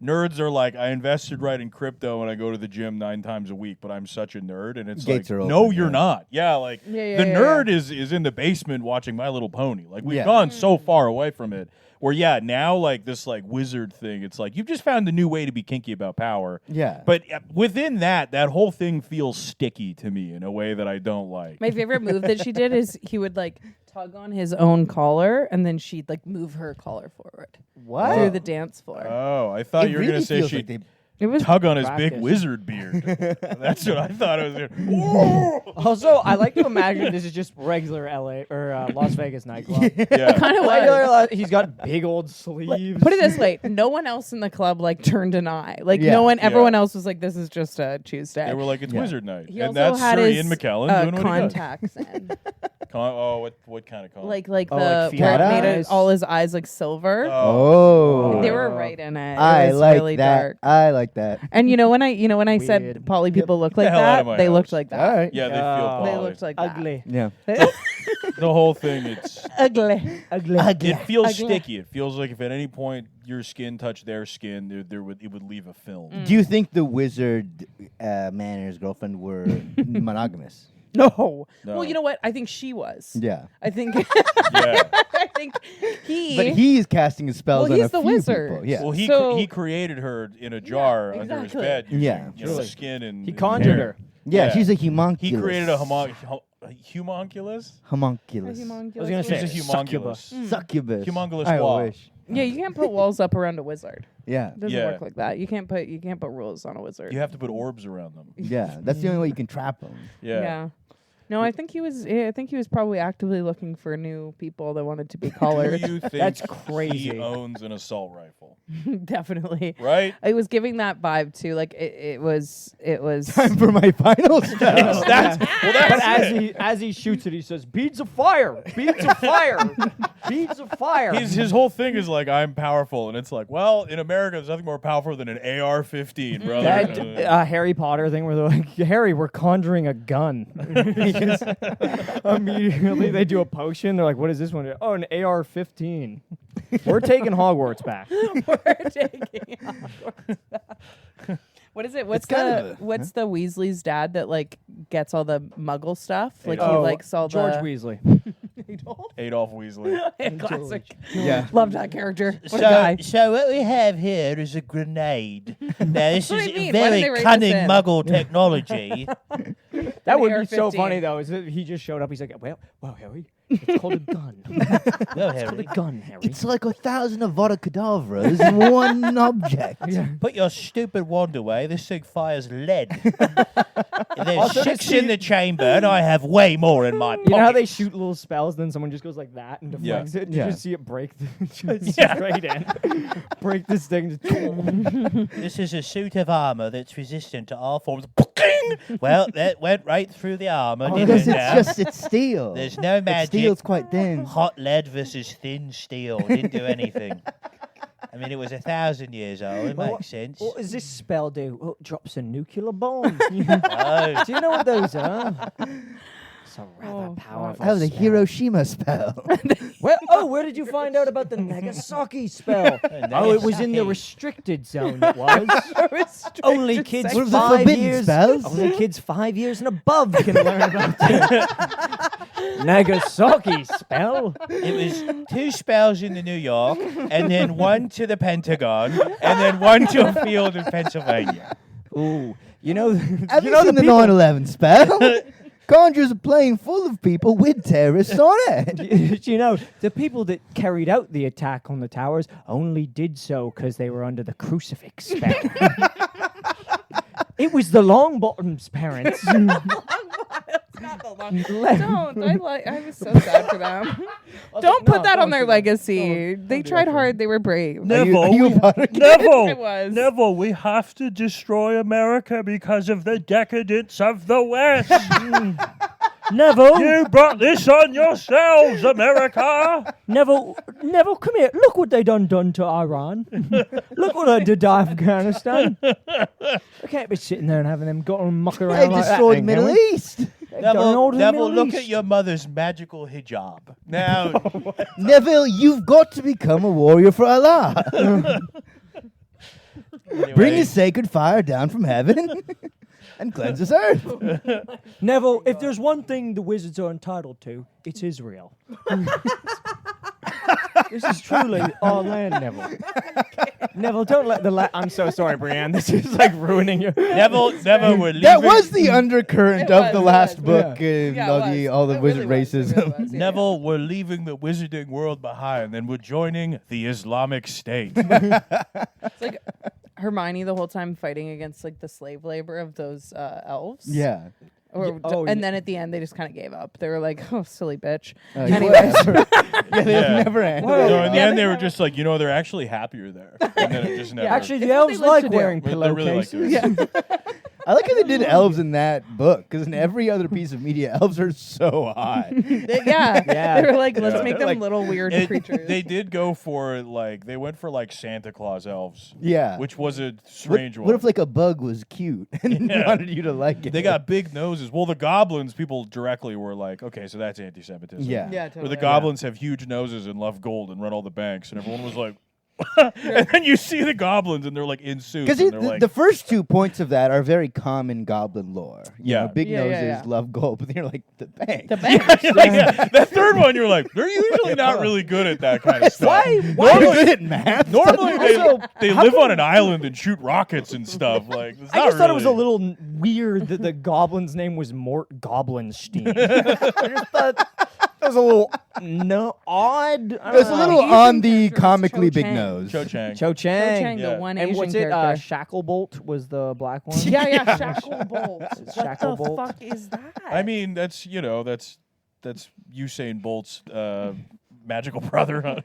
Speaker 2: nerds are like, I invested right in crypto and I go to the gym 9 times a week, but I'm such a nerd. And it's
Speaker 5: Gates
Speaker 2: like,
Speaker 5: are
Speaker 2: no,
Speaker 5: open,
Speaker 2: you're
Speaker 5: yeah.
Speaker 2: not. Yeah, like
Speaker 4: Yeah, yeah,
Speaker 2: the
Speaker 4: yeah,
Speaker 2: nerd is in the basement watching My Little Pony. Like we've
Speaker 5: Yeah.
Speaker 2: gone so far away from it. Where now like this like wizard thing, it's like you've just found a new way to be kinky about power.
Speaker 5: Yeah.
Speaker 2: But within that whole thing feels sticky to me in a way that I don't like.
Speaker 4: My favorite move that she did is he would like tug on his own collar, and then she'd like move her collar forward
Speaker 5: What?
Speaker 4: through the dance floor.
Speaker 2: Oh, I thought
Speaker 5: It
Speaker 2: you were
Speaker 5: really
Speaker 2: gonna say
Speaker 5: feels
Speaker 2: she'd
Speaker 5: like they-
Speaker 4: It was
Speaker 2: tug on his big
Speaker 3: practice.
Speaker 2: wizard beard. That's what I thought it was. Whoa!
Speaker 3: Also, I like to imagine this is just regular LA or Las Vegas nightclub.
Speaker 2: Yeah.
Speaker 4: kind of
Speaker 3: Regular,
Speaker 4: was.
Speaker 3: he's got big old sleeves.
Speaker 4: Put it this way: no one else in the club like turned an eye. Like
Speaker 5: Yeah.
Speaker 4: no one,
Speaker 2: Yeah.
Speaker 4: everyone else was like, "This is just a Tuesday."
Speaker 2: They were like, it's
Speaker 5: Yeah.
Speaker 2: wizard night.
Speaker 4: He
Speaker 2: And
Speaker 4: also
Speaker 2: that's
Speaker 4: had
Speaker 2: Sir
Speaker 4: his
Speaker 2: Ian McKellen doing what
Speaker 4: contacts in,
Speaker 2: what kind of contact?
Speaker 4: like
Speaker 3: Oh,
Speaker 4: the
Speaker 3: like
Speaker 4: where it
Speaker 5: Fiat
Speaker 4: made
Speaker 3: eyes?
Speaker 4: all his eyes like silver.
Speaker 5: Oh.
Speaker 4: They were right in it. It
Speaker 5: I
Speaker 4: was
Speaker 5: like
Speaker 4: really
Speaker 5: that.
Speaker 4: dark.
Speaker 5: I like that.
Speaker 4: And you know when I said
Speaker 3: Weird.
Speaker 4: poly people look
Speaker 2: the
Speaker 4: like
Speaker 2: hell out of
Speaker 4: that,
Speaker 2: my
Speaker 4: they
Speaker 2: house.
Speaker 4: looked like that.
Speaker 5: All right.
Speaker 2: Yeah, they
Speaker 3: Oh.
Speaker 2: feel
Speaker 4: They
Speaker 2: poly.
Speaker 4: looked like that.
Speaker 3: ugly.
Speaker 5: Yeah.
Speaker 2: The whole thing, it's
Speaker 4: Ugly.
Speaker 2: it feels
Speaker 4: Ugly.
Speaker 2: sticky. It feels like if at any point your skin touched their skin, it would leave a film.
Speaker 4: Mm.
Speaker 5: Do you think the wizard man and his girlfriend were monogamous?
Speaker 4: No.
Speaker 2: No.
Speaker 4: Well, you know what? I think she was.
Speaker 5: Yeah.
Speaker 4: I think
Speaker 2: Yeah.
Speaker 4: I think he.
Speaker 5: But he's casting his spells
Speaker 4: Well,
Speaker 5: on
Speaker 4: he's
Speaker 5: a
Speaker 4: the
Speaker 5: few
Speaker 4: wizard.
Speaker 5: people. Yeah.
Speaker 2: Well,
Speaker 4: So-
Speaker 2: he created her in a jar under his
Speaker 4: exactly.
Speaker 2: bed. Using,
Speaker 5: Yeah,
Speaker 2: you know,
Speaker 3: truly.
Speaker 2: skin and
Speaker 3: He
Speaker 2: and
Speaker 3: conjured
Speaker 2: hair.
Speaker 3: her.
Speaker 5: yeah,
Speaker 2: yeah.
Speaker 5: she's a homunculus.
Speaker 2: He created a homunculus.
Speaker 5: homunculus.
Speaker 3: I was gonna say
Speaker 2: She's a
Speaker 3: succubus.
Speaker 2: humongous.
Speaker 5: Succubus.
Speaker 2: Humongous
Speaker 5: I
Speaker 2: wall.
Speaker 5: wish.
Speaker 4: Yeah, you can't put walls up around a wizard.
Speaker 5: Yeah.
Speaker 4: It doesn't
Speaker 2: Yeah.
Speaker 4: work like that. You can't put rules on a wizard.
Speaker 2: You have to put orbs around them.
Speaker 5: Yeah. That's the only way you can trap them.
Speaker 2: Yeah.
Speaker 4: No, I think he was probably actively looking for new people that wanted to be
Speaker 2: Do
Speaker 4: collared.
Speaker 2: you think
Speaker 3: That's
Speaker 2: he
Speaker 3: crazy.
Speaker 2: owns an assault rifle?
Speaker 4: Definitely.
Speaker 2: Right?
Speaker 4: It was giving that vibe too. Like it was.
Speaker 5: Time for my final spell.
Speaker 3: But as he shoots it, he says, "Beads of fire, beads of fire, beads of fire."
Speaker 2: His whole thing is like, I'm powerful, and it's like, well, in America, there's nothing more powerful than an AR-15, brother.
Speaker 3: That Harry Potter thing where they're like, "Harry, we're conjuring a gun." Immediately they do a potion. They're like, "What is this one?" Oh, an AR-15. We're taking Hogwarts back.
Speaker 4: We're taking Hogwarts back. What is it? What's
Speaker 5: It's kind of
Speaker 4: what's the Weasley's dad that like gets all the Muggle stuff? Like he
Speaker 2: Adolf.
Speaker 4: likes all
Speaker 3: George
Speaker 4: the
Speaker 3: Weasley.
Speaker 2: Adolf Weasley.
Speaker 4: classic.
Speaker 5: Yeah.
Speaker 4: Love that character. What a guy.
Speaker 6: So what we have here is a grenade. Now this
Speaker 4: What do
Speaker 6: is
Speaker 4: you mean? Why did they
Speaker 6: very
Speaker 4: write
Speaker 6: cunning
Speaker 4: this in?
Speaker 6: Muggle technology.
Speaker 3: That would be so
Speaker 4: AR-15.
Speaker 3: funny though. Is that he just showed up? He's like, "Well, Harry, it's called a gun.
Speaker 6: Well,
Speaker 3: It's called a
Speaker 6: Harry,
Speaker 3: gun, Harry."
Speaker 5: It's like 1,000 Avada Kedavras in one object.
Speaker 6: put your stupid wand away. This thing fires lead. There's
Speaker 3: Also,
Speaker 6: 6
Speaker 3: this-
Speaker 6: in the chamber, and I have way more in my pocket.
Speaker 3: You know how they shoot little spells, then someone just goes like that and deflects it? You
Speaker 5: Yeah.
Speaker 3: just see it break just straight in. Break this thing.
Speaker 6: This is a suit of armor that's resistant to all forms of... Well, that went right through the armor, didn't
Speaker 5: Because
Speaker 6: it
Speaker 5: it's
Speaker 6: now?
Speaker 5: just, it's steel.
Speaker 6: There's no magic.
Speaker 5: Steel's quite thin.
Speaker 6: Hot lead versus thin steel. Didn't do anything. I mean, it was 1,000 years old. It makes sense.
Speaker 3: What does this spell do? Oh, it drops a nuclear bomb.
Speaker 6: Oh,
Speaker 3: Do you know what those are? That's a rather
Speaker 4: Oh,
Speaker 3: powerful.
Speaker 5: That was a
Speaker 3: spell.
Speaker 5: Hiroshima spell.
Speaker 3: Where did you find out about the Nagasaki spell? Oh, it was in the restricted zone. It was. Only kids
Speaker 5: What was the
Speaker 3: 5
Speaker 5: forbidden
Speaker 3: years.
Speaker 5: spells?
Speaker 3: Only kids 5 years and above can learn about it. Nagasaki spell.
Speaker 6: It was 2 spells in the New York, and then 1 to the Pentagon, and then 1 to a field in Pennsylvania.
Speaker 3: Ooh, you know,
Speaker 5: Have
Speaker 3: you
Speaker 5: you
Speaker 3: know
Speaker 5: seen the
Speaker 3: people.
Speaker 5: 9/11 spell? Conjures a plane full of people with terrorists on it.
Speaker 3: You know, the people that carried out the attack on the towers only did so because they were under the crucifix spell. It was the Longbottom's parents.
Speaker 4: Not the long. Don't. I was so sad for them. Don't put that on their legacy. They tried hard. They were brave.
Speaker 5: Are you a Potter kid?
Speaker 4: It was.
Speaker 2: Neville, we have to destroy America because of the decadence of the West.
Speaker 3: Neville,
Speaker 2: You brought this on yourselves, America.
Speaker 3: Neville, come here. Look what they done to Iran. Look what they did to Afghanistan. We can't be sitting there and having them go and muck around
Speaker 5: They've
Speaker 3: like that.
Speaker 5: destroyed the
Speaker 3: can
Speaker 5: Middle
Speaker 3: we?
Speaker 5: East.
Speaker 3: They've done all to the
Speaker 6: Neville,
Speaker 3: Middle
Speaker 6: look
Speaker 3: East.
Speaker 6: at your mother's magical hijab. Now,
Speaker 5: Neville, you've got to become a warrior for Allah. Bring
Speaker 6: anyway,
Speaker 5: the sacred fire down from heaven and cleanse this earth.
Speaker 3: Neville, if there's one thing the wizards are entitled to, it's Israel. This is truly our land, Neville. Neville, don't let the I'm so sorry, Breanne. This is like ruining your.
Speaker 6: Neville, we're leaving.
Speaker 5: That was the undercurrent
Speaker 4: It
Speaker 5: of
Speaker 4: was,
Speaker 5: the
Speaker 4: it
Speaker 5: last
Speaker 4: was,
Speaker 5: book,
Speaker 4: Yeah, it
Speaker 5: all
Speaker 4: was.
Speaker 5: the
Speaker 4: It
Speaker 5: wizard
Speaker 4: really was. It
Speaker 5: racism.
Speaker 4: really was, yeah.
Speaker 6: Neville, we're leaving the wizarding world behind, and we're joining the Islamic State.
Speaker 4: It's like Hermione the whole time fighting against like the slave labor of those elves.
Speaker 5: Yeah.
Speaker 4: And then at the end they just kind of gave up. They were like, "Oh, silly bitch."
Speaker 5: Anyways. Yeah, they
Speaker 2: Yeah.
Speaker 5: never end.
Speaker 3: Well,
Speaker 2: No, in the
Speaker 4: Yeah,
Speaker 2: end,
Speaker 4: they
Speaker 2: they were
Speaker 4: have-
Speaker 2: just like, they're actually happier there. And then it just never.
Speaker 3: Actually,
Speaker 4: It's
Speaker 3: the
Speaker 4: what
Speaker 3: elves
Speaker 4: they like
Speaker 3: like
Speaker 4: to do.
Speaker 3: wearing
Speaker 2: They really like
Speaker 3: pillowcases.
Speaker 2: doing
Speaker 5: I like how they did elves in that book, because in every other piece of media, elves are so hot.
Speaker 4: Yeah.
Speaker 3: Yeah.
Speaker 4: They were like, "Let's
Speaker 2: Yeah.
Speaker 4: make them
Speaker 5: Like-
Speaker 4: little weird creatures."
Speaker 2: They did go for they went for Santa Claus elves,
Speaker 5: Yeah.
Speaker 2: which was a strange
Speaker 5: What
Speaker 2: one.
Speaker 5: if like a bug was cute and
Speaker 2: Yeah.
Speaker 5: wanted you to like it?
Speaker 2: They got big noses. Well, the goblins, people directly were like, okay, so that's anti-Semitism.
Speaker 5: Yeah.
Speaker 4: Yeah,
Speaker 2: Where
Speaker 4: totally.
Speaker 2: the goblins have huge noses and love gold and run all the banks, and everyone was like, and then you see the goblins and they're like in suits.
Speaker 5: Because
Speaker 2: And they're like,
Speaker 5: the first 2 points of that are very common goblin lore. You
Speaker 2: Yeah.
Speaker 5: know, big
Speaker 4: Yeah,
Speaker 5: noses
Speaker 4: yeah.
Speaker 5: love gold, but you're like, the bank.
Speaker 4: The bank.
Speaker 2: that third one, you're like, they're usually not really good at that kind of stuff.
Speaker 5: They're
Speaker 2: Normally,
Speaker 5: good at math.
Speaker 2: normally
Speaker 3: Also,
Speaker 2: they live on an island and shoot rockets and stuff. Like, it's
Speaker 3: I
Speaker 2: not
Speaker 3: just thought it was a
Speaker 2: really-
Speaker 3: little weird that the goblin's name was Mort Goblinstein. I just thought that was a little odd. I
Speaker 5: It was a
Speaker 3: don't
Speaker 5: little
Speaker 3: know.
Speaker 5: on the
Speaker 4: character was
Speaker 5: comically
Speaker 4: Cho
Speaker 5: big
Speaker 4: Chang.
Speaker 5: nose.
Speaker 2: Cho Chang.
Speaker 3: Cho Chang.
Speaker 4: Chang,
Speaker 2: Yeah.
Speaker 4: the one
Speaker 3: And
Speaker 4: Asian
Speaker 3: what's it?
Speaker 4: character.
Speaker 3: Shacklebolt was the black one.
Speaker 4: Yeah, Shacklebolt. What the
Speaker 3: Shacklebolt.
Speaker 4: fuck is that?
Speaker 2: I mean, that's that's Usain Bolt's magical brother.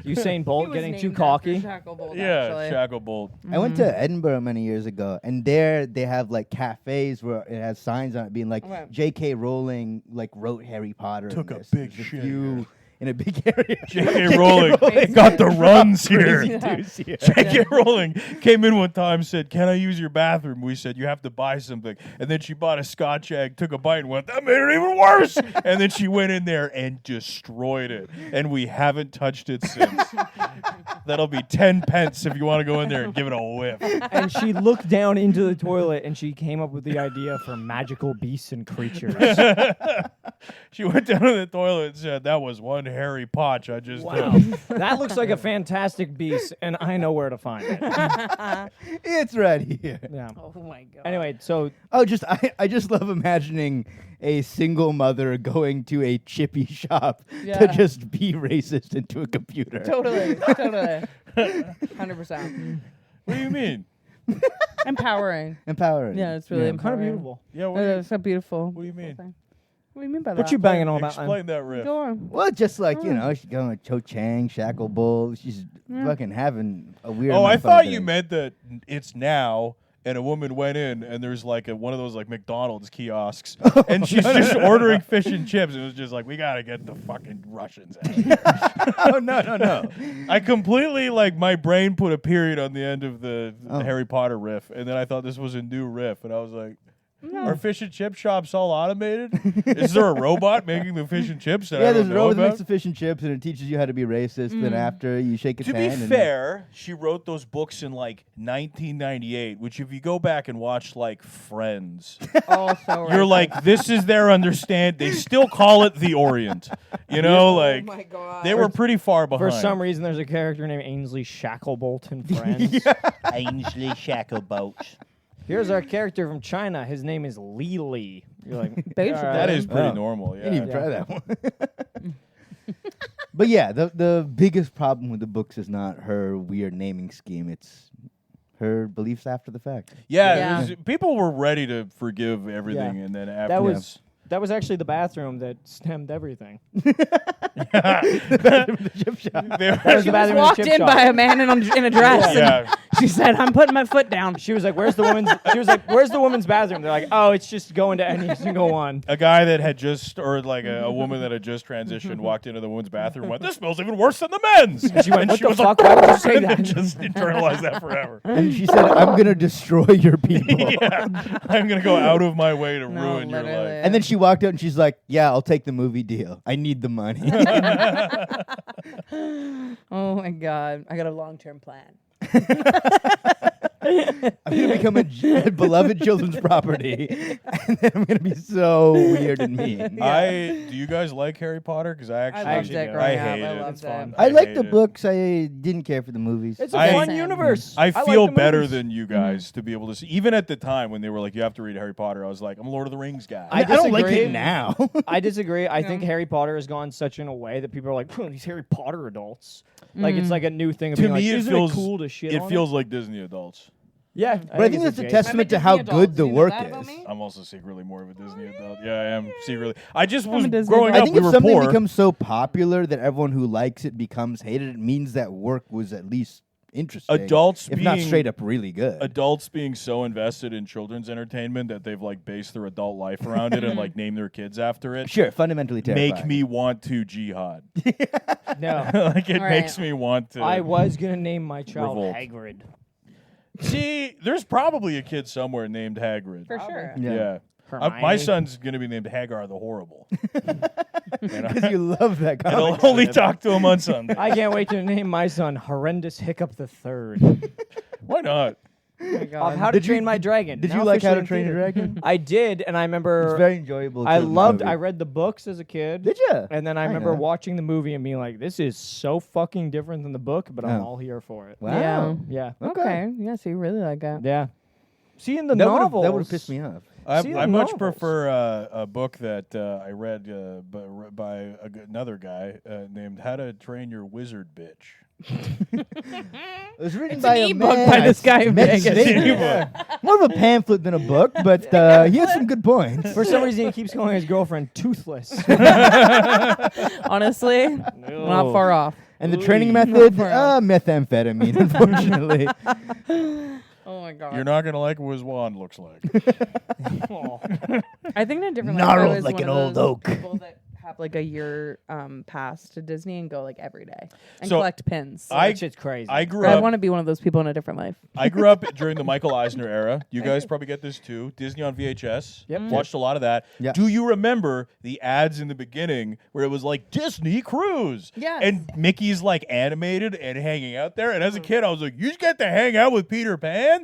Speaker 3: Usain
Speaker 4: He
Speaker 3: Bolt
Speaker 4: was
Speaker 3: getting too
Speaker 4: named
Speaker 3: cocky.
Speaker 4: after Shacklebolt,
Speaker 2: Yeah,
Speaker 4: actually.
Speaker 2: Shacklebolt.
Speaker 5: I went to Edinburgh many years ago, and there they have like cafes where it has signs on it being like
Speaker 4: Okay.
Speaker 5: J.K. Rowling wrote Harry Potter.
Speaker 2: Took
Speaker 5: in
Speaker 2: a
Speaker 5: this.
Speaker 2: big
Speaker 5: There's
Speaker 2: shit
Speaker 5: few in a big area.
Speaker 2: J.K. Rowling got the runs here.
Speaker 5: Crazy dudes here.
Speaker 2: J.K. Rowling came in one time, said, "Can I use your bathroom?" We said, "You have to buy something." And then she bought a Scotch egg, took a bite, and went, "That made it even worse." And then she went in there and destroyed it, and we haven't touched it since. That'll be 10 pence if you want to go in there and give it a whiff.
Speaker 3: And she looked down into the toilet and she came up with the idea for magical beasts and creatures.
Speaker 2: She went down to the toilet and said, "That was one hairy potch I just
Speaker 3: Wow.
Speaker 2: did."
Speaker 3: That looks like a fantastic beast, and I know where to find it.
Speaker 5: It's right here.
Speaker 3: Yeah.
Speaker 4: Oh my god.
Speaker 3: Anyway, so
Speaker 5: Oh, I just love imagining a single mother going to a chippy shop
Speaker 4: Yeah.
Speaker 5: to just be racist into a computer.
Speaker 4: Totally. 100%.
Speaker 2: What do you mean?
Speaker 4: Empowering.
Speaker 5: Empowering.
Speaker 4: Yeah, it's really
Speaker 5: Yeah.
Speaker 3: kind of
Speaker 4: empowering.
Speaker 3: beautiful.
Speaker 2: Yeah, what do you,
Speaker 4: It's so beautiful.
Speaker 2: what do you mean?
Speaker 4: What do you mean by that?
Speaker 3: What you banging on about?
Speaker 2: Explain that riff.
Speaker 4: Go on.
Speaker 5: Well, just like, she's going with Cho Chang, Shacklebolt. She's fucking having a weird
Speaker 2: Oh,
Speaker 5: amount
Speaker 2: I
Speaker 5: of fun
Speaker 2: thought
Speaker 5: with
Speaker 2: you
Speaker 5: it.
Speaker 2: meant that it's now, and a woman went in, and there's like one of those like McDonald's kiosks, and she's just ordering fish and chips. It was just like, we gotta get the fucking Russians out of here.
Speaker 5: Oh, no.
Speaker 2: I completely my brain put a period on the end of the
Speaker 5: Oh.
Speaker 2: Harry Potter riff, and then I thought this was a new riff, and I was like, Are fish and chip shops all automated? Is there a robot making the fish and chips that I
Speaker 5: Yeah,
Speaker 2: don't
Speaker 5: there's a
Speaker 2: know
Speaker 5: robot that
Speaker 2: about?
Speaker 5: makes the fish and chips, and it teaches you how to be racist. And after you shake its
Speaker 2: To be
Speaker 5: hand.
Speaker 2: fair, she wrote those books in like 1998, which if you go back and watch like Friends,
Speaker 4: Also,
Speaker 2: you're like, this is their understand. They still call it the Orient. You know, like
Speaker 4: oh my god.
Speaker 2: they were pretty far behind.
Speaker 3: For some reason, there's a character named Ainsley Shacklebolt in Friends.
Speaker 6: Ainsley Shacklebolt.
Speaker 3: Here's our character from China. His name is Li Li. You're like,
Speaker 4: Basically.
Speaker 3: all right.
Speaker 2: that is pretty
Speaker 5: Oh.
Speaker 2: normal.
Speaker 5: You didn't even
Speaker 2: Yeah.
Speaker 5: try that one. But yeah, the biggest problem with the books is not her weird naming scheme. It's her beliefs after the fact.
Speaker 2: Yeah,
Speaker 4: Yeah.
Speaker 2: it was- people were ready to forgive everything, and then after
Speaker 3: That was actually the bathroom that stemmed everything.
Speaker 2: they
Speaker 3: That was
Speaker 2: were,
Speaker 3: the
Speaker 4: She
Speaker 3: bathroom
Speaker 4: was
Speaker 3: in the
Speaker 4: walked
Speaker 3: chip
Speaker 4: in
Speaker 3: shop.
Speaker 4: by a man in a dress. and
Speaker 2: yeah,
Speaker 4: she said, "I'm putting my foot down."
Speaker 3: She was like, "Where's the woman's?" She was like, "Where's the woman's bathroom?" They're like, "Oh, it's just going to any single one."
Speaker 2: a guy that had just, or like a woman that had just transitioned, walked into the women's bathroom, went, "This smells even worse than the men's."
Speaker 3: She went, "What the
Speaker 2: was
Speaker 3: fuck?
Speaker 2: like,
Speaker 3: Why would you say
Speaker 2: and
Speaker 3: that?"
Speaker 2: then just internalized that forever.
Speaker 5: And she said, I'm going to destroy your people.
Speaker 2: Yeah, I'm gonna go out of my way to
Speaker 4: No,
Speaker 2: ruin your
Speaker 4: literally.
Speaker 2: life.
Speaker 5: And then she walked out and she's like, yeah, I'll take the movie deal. I need the money.
Speaker 4: Oh my god, I got a long-term plan.
Speaker 5: I'm going to become a beloved children's property. And then I'm going to be so weird and mean.
Speaker 2: Do you guys like Harry Potter? Because I actually,
Speaker 4: loved it
Speaker 2: I
Speaker 4: growing up.
Speaker 2: hate
Speaker 4: I
Speaker 2: it.
Speaker 4: loved
Speaker 3: It's fun.
Speaker 4: it.
Speaker 5: I like
Speaker 2: hate
Speaker 5: the
Speaker 2: it.
Speaker 5: books. I didn't care for the movies.
Speaker 3: It's a
Speaker 2: I-
Speaker 3: fun
Speaker 4: Same.
Speaker 3: universe.
Speaker 2: I
Speaker 3: like
Speaker 2: feel
Speaker 3: the
Speaker 2: better
Speaker 3: movies.
Speaker 2: than you guys to be able to see. Even at the time when they were like, you have to read Harry Potter, I was like, I'm a Lord of the Rings guy.
Speaker 3: I
Speaker 5: don't like
Speaker 3: disagree.
Speaker 5: it now.
Speaker 3: I disagree. I think
Speaker 4: Yeah.
Speaker 3: Harry Potter has gone such in a way that people are like, these Harry Potter adults. Like it's like a new thing. Of
Speaker 2: to
Speaker 3: being
Speaker 2: me,
Speaker 3: like,
Speaker 2: it
Speaker 3: Isn't
Speaker 2: feels
Speaker 3: it cool to shit
Speaker 2: It
Speaker 3: on
Speaker 2: feels like Disney adults.
Speaker 3: Yeah,
Speaker 5: But I think
Speaker 3: it's
Speaker 5: that's a
Speaker 3: gay.
Speaker 5: testament to
Speaker 4: I'm a
Speaker 5: how
Speaker 4: Disney
Speaker 5: good
Speaker 4: adult.
Speaker 5: the
Speaker 4: Do you know
Speaker 5: work
Speaker 4: that about
Speaker 5: is.
Speaker 4: me?
Speaker 2: I'm also secretly more of a Disney adult. Yeah, I am secretly. I just was
Speaker 4: a Disney
Speaker 2: growing
Speaker 4: adult.
Speaker 2: up.
Speaker 5: I think
Speaker 2: We
Speaker 5: if
Speaker 2: were
Speaker 5: something
Speaker 2: poor.
Speaker 5: becomes so popular that everyone who likes it becomes hated, it means that work was at least interesting.
Speaker 2: Adults
Speaker 5: if not
Speaker 2: being-
Speaker 5: straight up really good.
Speaker 2: Adults being so invested in children's entertainment that they've like based their adult life around it and like named their kids after it.
Speaker 5: Sure, fundamentally terrifying.
Speaker 2: Make me want to jihad.
Speaker 3: No,
Speaker 2: Like it
Speaker 4: Right.
Speaker 2: makes me want to.
Speaker 3: I was gonna name my child
Speaker 2: Revolt.
Speaker 3: Hagrid.
Speaker 2: See, there's probably a kid somewhere named Hagrid.
Speaker 4: For sure.
Speaker 2: Yeah. My
Speaker 3: Hermione.
Speaker 2: son's going to be named Hagar the Horrible.
Speaker 5: Because you love that
Speaker 2: And I'll
Speaker 5: comic.
Speaker 2: only talk to him on Sunday.
Speaker 3: I can't wait to name my son Horrendous Hiccup the Third.
Speaker 2: Why not?
Speaker 4: Oh my
Speaker 3: Of
Speaker 4: god.
Speaker 3: How to
Speaker 5: Did you-
Speaker 3: Train My Dragon.
Speaker 5: Did
Speaker 3: Now
Speaker 5: you like How to
Speaker 3: officially in
Speaker 5: Train Your
Speaker 3: theater.
Speaker 5: Dragon?
Speaker 3: I did, and I remember
Speaker 5: It's very enjoyable.
Speaker 3: I
Speaker 5: children's
Speaker 3: loved.
Speaker 5: movie.
Speaker 3: I read the books as a kid.
Speaker 5: Did you?
Speaker 3: And then I remember watching the movie and being like, "This is so fucking different than the book," but I'm
Speaker 5: Oh.
Speaker 3: all here for it.
Speaker 5: Wow.
Speaker 3: Yeah,
Speaker 4: Okay. Yeah, so you really like it.
Speaker 3: yeah. See, in the
Speaker 5: That
Speaker 3: novels,
Speaker 5: would have pissed me off.
Speaker 3: See the
Speaker 2: I much
Speaker 3: novels.
Speaker 2: prefer a book that I read by another guy named How to Train Your Wizard Bitch.
Speaker 5: It was written
Speaker 4: It's
Speaker 5: by
Speaker 4: an
Speaker 5: a
Speaker 4: e-book
Speaker 5: man
Speaker 4: by
Speaker 5: I
Speaker 4: this guy in
Speaker 5: met
Speaker 4: Vegas.
Speaker 5: Snake.
Speaker 2: Yeah.
Speaker 5: More of a pamphlet than a book, but he had some good points.
Speaker 3: For some reason, he keeps calling his girlfriend toothless.
Speaker 4: Honestly, not far off.
Speaker 5: And the training
Speaker 3: Ooh.
Speaker 5: method,
Speaker 4: Not far
Speaker 5: methamphetamine, unfortunately.
Speaker 4: Oh my god.
Speaker 2: You're not going to like what his wand looks like.
Speaker 3: Oh.
Speaker 4: I think in a different life,
Speaker 5: Gnarled
Speaker 4: I was
Speaker 5: like
Speaker 4: one
Speaker 5: an
Speaker 4: of
Speaker 5: old
Speaker 4: those
Speaker 5: oak.
Speaker 4: people that have like a year pass to Disney and go like every day and
Speaker 2: So,
Speaker 4: collect pins.
Speaker 3: That shit's crazy.
Speaker 2: I grew
Speaker 4: I
Speaker 2: up.
Speaker 4: want to be one of those people in a different life.
Speaker 2: I grew up during the Michael Eisner era. You guys probably get this too. Disney on VHS.
Speaker 3: Yep.
Speaker 2: Watched a lot of that.
Speaker 5: Yeah.
Speaker 2: Do you remember the ads in the beginning where it was like Disney Cruise?
Speaker 4: Yes.
Speaker 2: And Mickey's like animated and hanging out there. And as a kid, I was like, you just get to hang out with Peter Pan?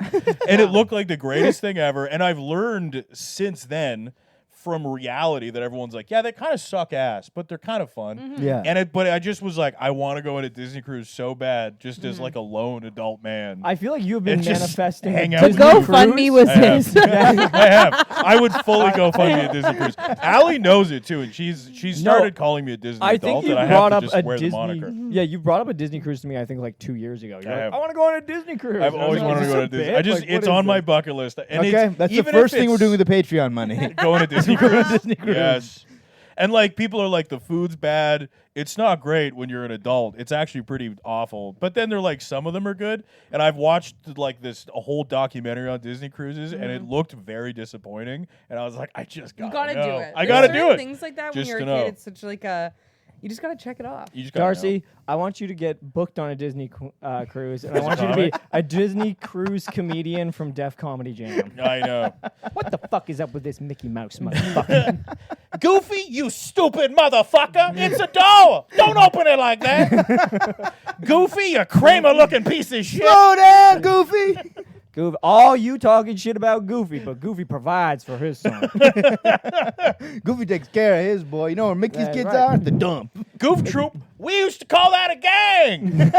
Speaker 2: And it looked like the greatest thing ever. And I've learned since then from reality that everyone's like, yeah, they kind of suck ass, but they're kind of fun.
Speaker 5: Yeah.
Speaker 2: But I just was like, I want to go on a Disney cruise so bad, just as like a lone adult man.
Speaker 3: I feel like you've been
Speaker 2: And just
Speaker 3: manifesting.
Speaker 2: hang
Speaker 3: a
Speaker 2: out with
Speaker 3: Disney
Speaker 2: you.
Speaker 4: GoFundMe
Speaker 3: cruise.
Speaker 4: was
Speaker 2: I have.
Speaker 4: his.
Speaker 2: I have. I would fully go fund me a Disney cruise. Allie knows it too, and she's started calling me a Disney
Speaker 3: I
Speaker 2: adult,
Speaker 3: think you
Speaker 2: and I
Speaker 3: brought
Speaker 2: have
Speaker 3: up
Speaker 2: to just
Speaker 3: a
Speaker 2: wear the
Speaker 3: Disney.
Speaker 2: moniker.
Speaker 3: Yeah, you brought up a Disney cruise to me. I think like 2 years ago. You're
Speaker 2: I
Speaker 3: like,
Speaker 2: have.
Speaker 3: I want to go on a Disney cruise.
Speaker 2: I've
Speaker 3: And I
Speaker 2: always
Speaker 3: was like,
Speaker 2: wanted to
Speaker 3: is
Speaker 2: go
Speaker 3: this
Speaker 2: to
Speaker 3: a
Speaker 2: Disney.
Speaker 3: bit?
Speaker 2: I just
Speaker 3: Like, what
Speaker 2: it's
Speaker 3: is
Speaker 2: on my
Speaker 3: this?
Speaker 2: bucket list. And
Speaker 5: Okay,
Speaker 2: it's,
Speaker 5: that's the
Speaker 2: even
Speaker 5: first
Speaker 2: if
Speaker 5: thing we're
Speaker 2: it's
Speaker 5: doing with the Patreon money.
Speaker 2: going to Disney cruise.
Speaker 5: Disney cruise.
Speaker 2: Yes. And like people are like, the food's bad. It's not great when you're an adult. It's actually pretty awful. But then they're like, some of them are good. And I've watched like a whole documentary on Disney cruises, and it looked very disappointing. And I was like, I just
Speaker 4: You
Speaker 2: gotta
Speaker 4: gotta
Speaker 2: know.
Speaker 4: do it.
Speaker 2: I
Speaker 4: There's
Speaker 2: gotta
Speaker 4: certain
Speaker 2: do it.
Speaker 4: Things like that
Speaker 2: Just
Speaker 4: when you're
Speaker 2: to
Speaker 4: a
Speaker 2: know.
Speaker 4: kid, it's such like a. You just gotta check it off.
Speaker 2: You just gotta
Speaker 3: Darcy, I want you to get booked on a Disney cruise, and I want you to be a Disney cruise comedian from Def Comedy Jam.
Speaker 2: know. I know.
Speaker 3: What the fuck is up with this Mickey Mouse motherfucker?
Speaker 6: Goofy, you stupid motherfucker! It's a door. Don't open it like that. Goofy, you Kramer-looking piece of shit.
Speaker 5: Slow down, Goofy.
Speaker 3: Goofy, all you talking shit about Goofy, but Goofy provides for his son.
Speaker 5: Goofy takes care of his boy. You know where Mickey's
Speaker 3: That's
Speaker 5: kids
Speaker 3: right.
Speaker 5: are? At the dump.
Speaker 6: Goof Troop. We used to call that a gang.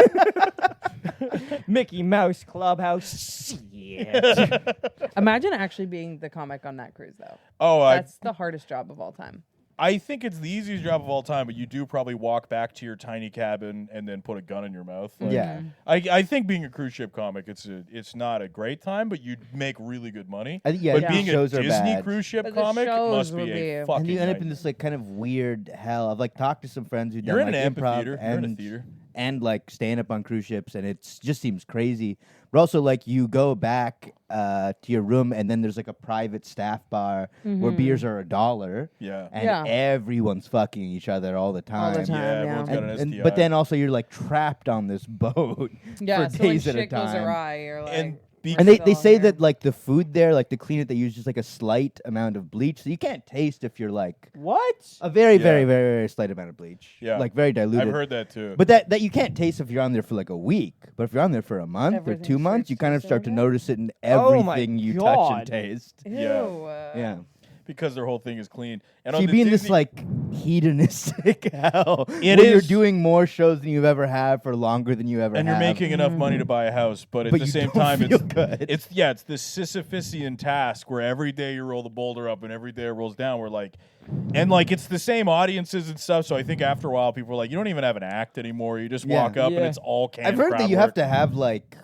Speaker 3: Mickey Mouse Clubhouse. Shit.
Speaker 4: Imagine actually being the comic on that cruise, though.
Speaker 2: Oh,
Speaker 4: That's the hardest job of all time.
Speaker 2: I think it's the easiest job of all time, but you do probably walk back to your tiny cabin and then put a gun in your mouth. Like,
Speaker 5: Yeah.
Speaker 2: I think being a cruise ship comic, it's not a great time, but you make really good money.
Speaker 5: I think, yeah,
Speaker 2: But
Speaker 5: the
Speaker 2: being a
Speaker 5: shows are
Speaker 2: Disney
Speaker 5: bad.
Speaker 2: cruise ship
Speaker 4: But the
Speaker 2: comic
Speaker 4: shows
Speaker 2: must
Speaker 4: will
Speaker 2: be a
Speaker 4: be-
Speaker 2: fucking
Speaker 5: And you end up in
Speaker 2: nightmare.
Speaker 5: this like kind of weird hell. I've like talked to some friends who
Speaker 2: You're
Speaker 5: done
Speaker 2: in
Speaker 5: like
Speaker 2: an
Speaker 5: improv
Speaker 2: amphitheater. You're in a theater.
Speaker 5: and like stand up on cruise ships, and it just seems crazy. But also like you go back to your room, and then there's like a private staff bar where beers are $1.
Speaker 2: Yeah.
Speaker 5: And
Speaker 4: Yeah.
Speaker 5: everyone's fucking each other all the time.
Speaker 4: All the time.
Speaker 2: Yeah, everyone's got an STI.
Speaker 5: But then also you're like trapped on this boat
Speaker 4: Yeah,
Speaker 5: for
Speaker 4: so when
Speaker 5: days at a
Speaker 4: shit goes
Speaker 5: time.
Speaker 4: awry, you're like,
Speaker 2: And
Speaker 5: And they
Speaker 4: Still
Speaker 5: say
Speaker 4: here.
Speaker 5: that like the food there, like to clean it, they use just like a slight amount of bleach, so you can't taste if you're like
Speaker 3: What?
Speaker 5: a very,
Speaker 2: Yeah.
Speaker 5: very, very, very slight amount of bleach.
Speaker 2: Yeah.
Speaker 5: like very diluted.
Speaker 2: I've heard that too.
Speaker 5: But that you can't taste if you're on there for like a week. But if you're on there for a month
Speaker 4: Everything
Speaker 5: or 2 months, you
Speaker 4: starts
Speaker 5: kind
Speaker 4: to
Speaker 5: of start to
Speaker 4: soda?
Speaker 5: notice it in
Speaker 3: Oh my
Speaker 5: everything you touch
Speaker 3: God.
Speaker 5: and taste.
Speaker 4: ew.
Speaker 5: Yeah.
Speaker 2: because their whole thing is clean. And
Speaker 5: So
Speaker 2: on
Speaker 5: you
Speaker 2: the
Speaker 5: be in this
Speaker 2: Disney-
Speaker 5: like hedonistic hell.
Speaker 2: It
Speaker 5: where you're
Speaker 2: is.
Speaker 5: doing more shows than you've ever had for longer than you ever
Speaker 2: and you're
Speaker 5: have.
Speaker 2: making enough money to buy a house, but at
Speaker 5: But
Speaker 2: the
Speaker 5: you
Speaker 2: same
Speaker 5: don't
Speaker 2: time,
Speaker 5: feel good.
Speaker 2: it's this Sisyphusian task where every day you roll the boulder up and every day it rolls down. We're like, and like it's the same audiences and stuff. So I think after a while, people are like, you don't even have an act anymore. You just
Speaker 5: Yeah.
Speaker 2: walk up
Speaker 3: Yeah.
Speaker 2: and it's all canned
Speaker 5: I've heard that
Speaker 2: crowd
Speaker 5: you have
Speaker 2: work.
Speaker 5: to have like